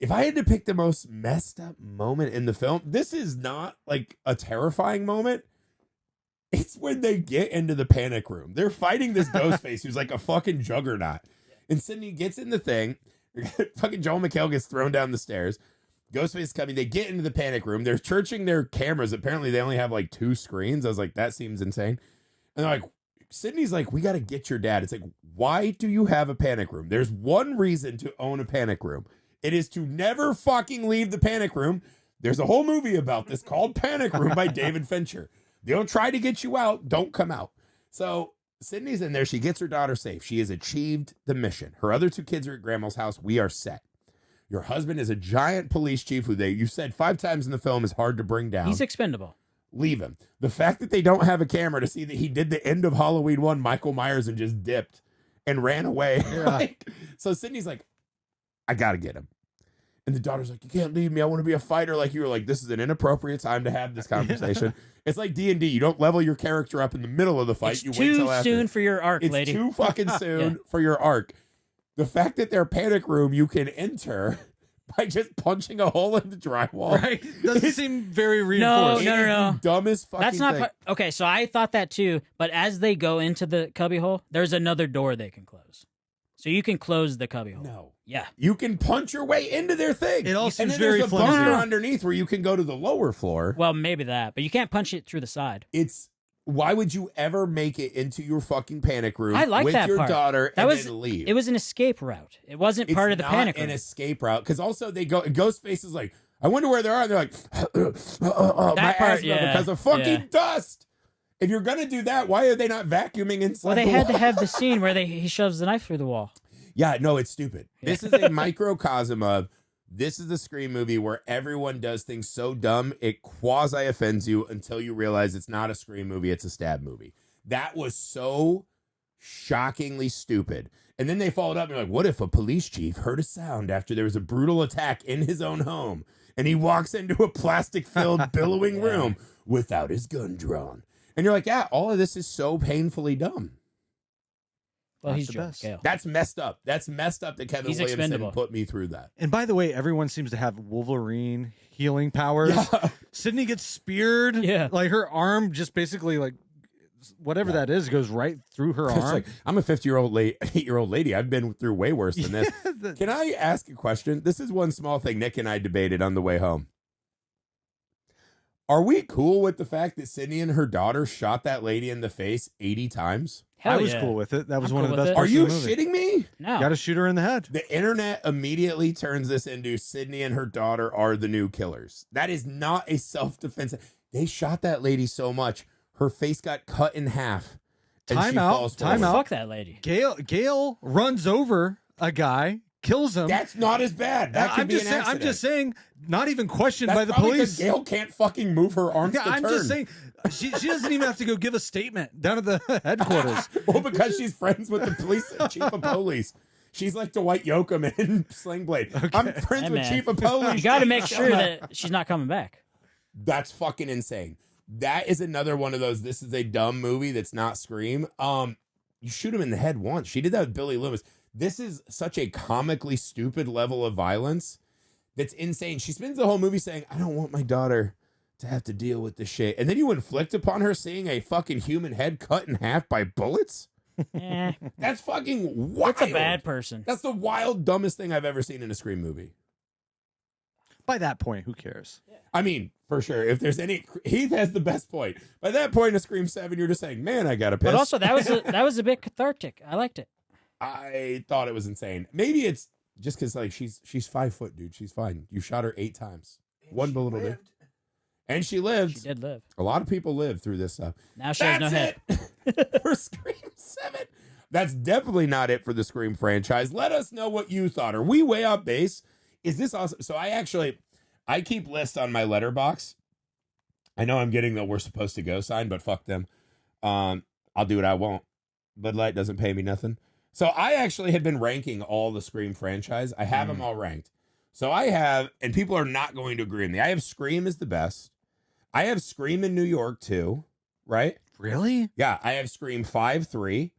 If I had to pick the most messed up moment in the film, this is not like a terrifying moment. It's when they get into the panic room. They're fighting this Ghostface who's like a fucking juggernaut. And Sidney gets in the thing. Fucking Joel McHale gets thrown down the stairs. Ghostface is coming. They get into the panic room. They're churching their cameras. Apparently, they only have like 2 screens. I was like, that seems insane. And they're like, Sidney's like, we got to get your dad. It's like, why do you have a panic room? There's one reason to own a panic room. It is to never fucking leave the panic room. There's a whole movie about this called Panic Room by David Fincher. They'll try to get you out. Don't come out. So Sidney's in there. She gets her daughter safe. She has achieved the mission. Her other 2 kids are at grandma's house. We are set. Your husband is a giant police chief who you said 5 times in the film is hard to bring down. He's expendable. Leave him. The fact that they don't have a camera to see that he did the end of Halloween 1, Michael Myers, and just dipped and ran away. Like, so Sidney's like, I got to get him. And the daughter's like, you can't leave me. I want to be a fighter like you. Were like, this is an inappropriate time to have this conversation. It's like D&D. You don't level your character up in the middle of the fight. It's You wait too till after. soon for your arc, It's lady. too fucking soon for your arc. The fact that their panic room you can enter by just punching a hole in the drywall. Right? Doesn't seem very No, reinforced. no, It is no. the dumbest fucking That's not thing. okay. So I thought that too, but as they go into the cubbyhole, there's another door they can close, so you can close the cubbyhole. No. Yeah, You can punch your way into their thing. It all and seems then very there's a flimsy. bunker underneath where you can go to the lower floor. well, maybe that, but you can't punch it through the side. It's why would you ever make it into your fucking panic room I like with that your part. daughter That and was then leave? it was an escape route. It wasn't It's part of the not panic an room. escape route because also they go. Ghostface is like, I wonder where they are. And they're like, my part, asthma yeah, because of fucking yeah. dust. If you're gonna do that, why are they not vacuuming inside? Well, they the had to wall? have the scene where he shoves the knife through the wall. Yeah, no, it's stupid. This is a microcosm of this is the Scream movie where everyone does things so dumb it quasi offends you until you realize it's not a Scream movie, it's a stab movie. That was so shockingly stupid. And then they followed up and they're like, what if a police chief heard a sound after there was a brutal attack in his own home and he walks into a plastic-filled billowing room without his gun drawn? And you're like, yeah, all of this is so painfully dumb. Well, Not he's the Joe best. McHale. That's messed up. That's messed up that Kevin He's Williamson expendable. put me through that. And by the way, everyone seems to have Wolverine healing powers. Yeah. Sidney gets speared. Yeah. Like her arm just basically like whatever that is goes right through her It's arm. like, I'm a 8-year-old lady. I've been through way worse than this. Can I ask a question? This is one small thing Nick and I debated on the way home. Are we cool with the fact that Sidney and her daughter shot that lady in the face 80 times? Hell I was yeah. cool with it. That was I'm one cool of the with best it. Are parts you of the movie. shitting me? No. Got to shoot her in the head. The internet immediately turns this into Sidney and her daughter are the new killers. That is not a self-defense. They shot that lady so much, her face got cut in half. And Time she out, falls time forward. out. Fuck that lady. Gail runs over a guy, kills him. That's not as bad. That could be an accident. I'm just saying, not even questioned That's by the probably police. 'cause Gail can't fucking move her arms Yeah, to I'm turn. just saying, she doesn't even have to go give a statement down at the headquarters. Well, because she's friends with the police chief of police. She's like Dwight Yoakam in Sling Blade. I'm friends Hey, with man. chief of police. You got to make sure that she's not coming back. That's fucking insane. That is another one of those. This is a dumb movie that's not Scream. You shoot him in the head once. She did that with Billy Loomis. This is such a comically stupid level of violence that's insane. She spends the whole movie saying, I don't want my daughter to have to deal with this shit. And then you inflict upon her seeing a fucking human head cut in half by bullets? Eh, That's fucking wild. that's a bad person. That's the wild, dumbest thing I've ever seen in a Scream movie. By that point, who cares? I mean, for sure. If there's any, Heath has the best point. By that point in Scream 7, you're just saying, man, I gotta piss. But also, that was a bit cathartic. I liked it. I thought it was insane. Maybe it's just because like she's 5 foot, dude. She's fine. You shot her 8 times. One bullet will do. And she lived. She did live. A lot of people lived through this stuff. Now she has no head. it for Scream 7. That's definitely not it for the Scream franchise. Let us know what you thought. Are we way off base? Is this awesome? So I keep lists on my letterbox. I know I'm getting the we're supposed to go sign, but fuck them. I'll do what I want. Bud Light doesn't pay me nothing. So I actually had been ranking all the Scream franchise. I have them all ranked. So I have, and people are not going to agree with me. I have Scream as the best. I have Scream in New York too, right? Really? Yeah, I have Scream 5, 3.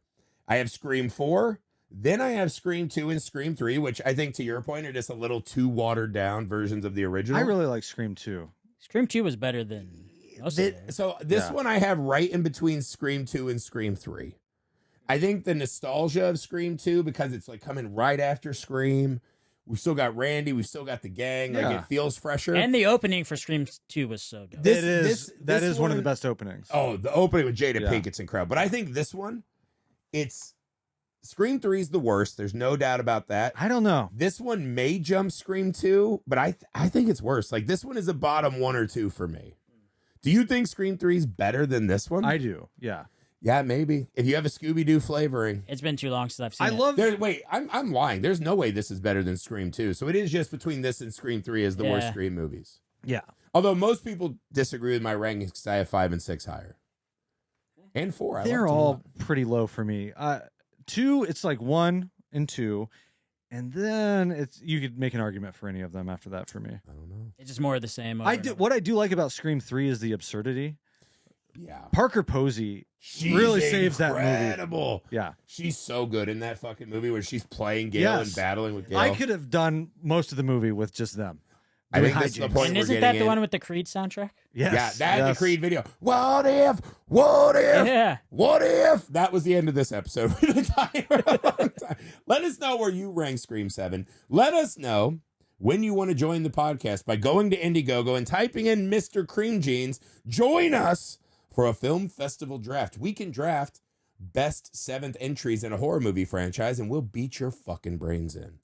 I have Scream 4. Then I have Scream 2 and Scream 3, which I think, to your point, are just a little too watered down versions of the original. I really like Scream 2. Scream 2 was better than most of it. So this one I have right in between Scream 2 and Scream 3. I think the nostalgia of Scream 2, because it's like coming right after Scream. We've still got Randy. We've still got the gang. Like Yeah. it feels fresher. And the opening for Scream 2 was so dope. That is one of the best openings. Oh, the opening with Jada Yeah. Pinkett's incredible. But I think this one, it's Scream 3 is the worst. There's no doubt about that. I don't know. This one may jump Scream 2, but I think it's worse. Like this one is a bottom 1 or 2 for me. Do you think Scream 3 is better than this one? I do. Yeah. Yeah, maybe. If you have a Scooby-Doo flavoring. It's been too long since I've seen I it. love Wait, I'm lying. There's no way this is better than Scream 2. So it is just between this and Scream 3 as the worst Yeah. Scream movies. Yeah. Although most people disagree with my rankings because I have 5 and 6 higher. And 4. They're liked them a all lot. pretty low for me. 2, it's like 1 and 2. And then it's you could make an argument for any of them after that for me. I don't know. It's just more of the same. over I and do over. what I do like about Scream 3 is the absurdity. Yeah. Parker Posey She's really saves that movie. incredible. Yeah. She's so good in that fucking movie where she's playing Gail Yes. and battling with Gail. I could have done most of the movie with just them. I doing think that's the hijinks. point And we're isn't that getting the in. one with the Creed soundtrack? Yes. Yeah, that and the yes. Creed video. What if? What if? Yeah. What if? That was the end of this episode. We've been talking for a long time. Let us know where you rank Scream 7. Let us know when you want to join the podcast by going to Indiegogo and typing in Mr. Cream Jeans. Join us for a film festival draft. We can draft best 7th entries in a horror movie franchise, and we'll beat your fucking brains in.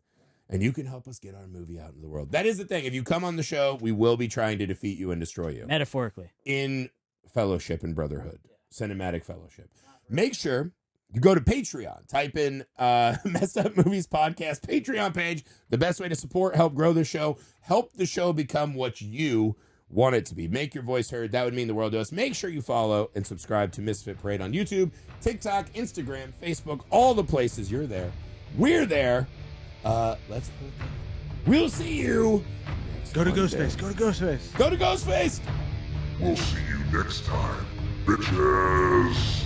And you can help us get our movie out into the world. That is the thing. If you come on the show, we will be trying to defeat you and destroy you. Metaphorically. In fellowship and brotherhood, cinematic fellowship. Make sure you go to Patreon, type in Messed Up Movies Podcast Patreon page. The best way to support, help grow the show, help the show become what you want it to be. Make your voice heard. That would mean the world to us. Make sure you follow and subscribe to Misfit Parade on YouTube, TikTok, Instagram, Facebook, all the places. You're there. We're there. We'll see you. Go to Wednesday. Ghostface. Go to Ghostface. Go to Ghostface. We'll see you next time, bitches.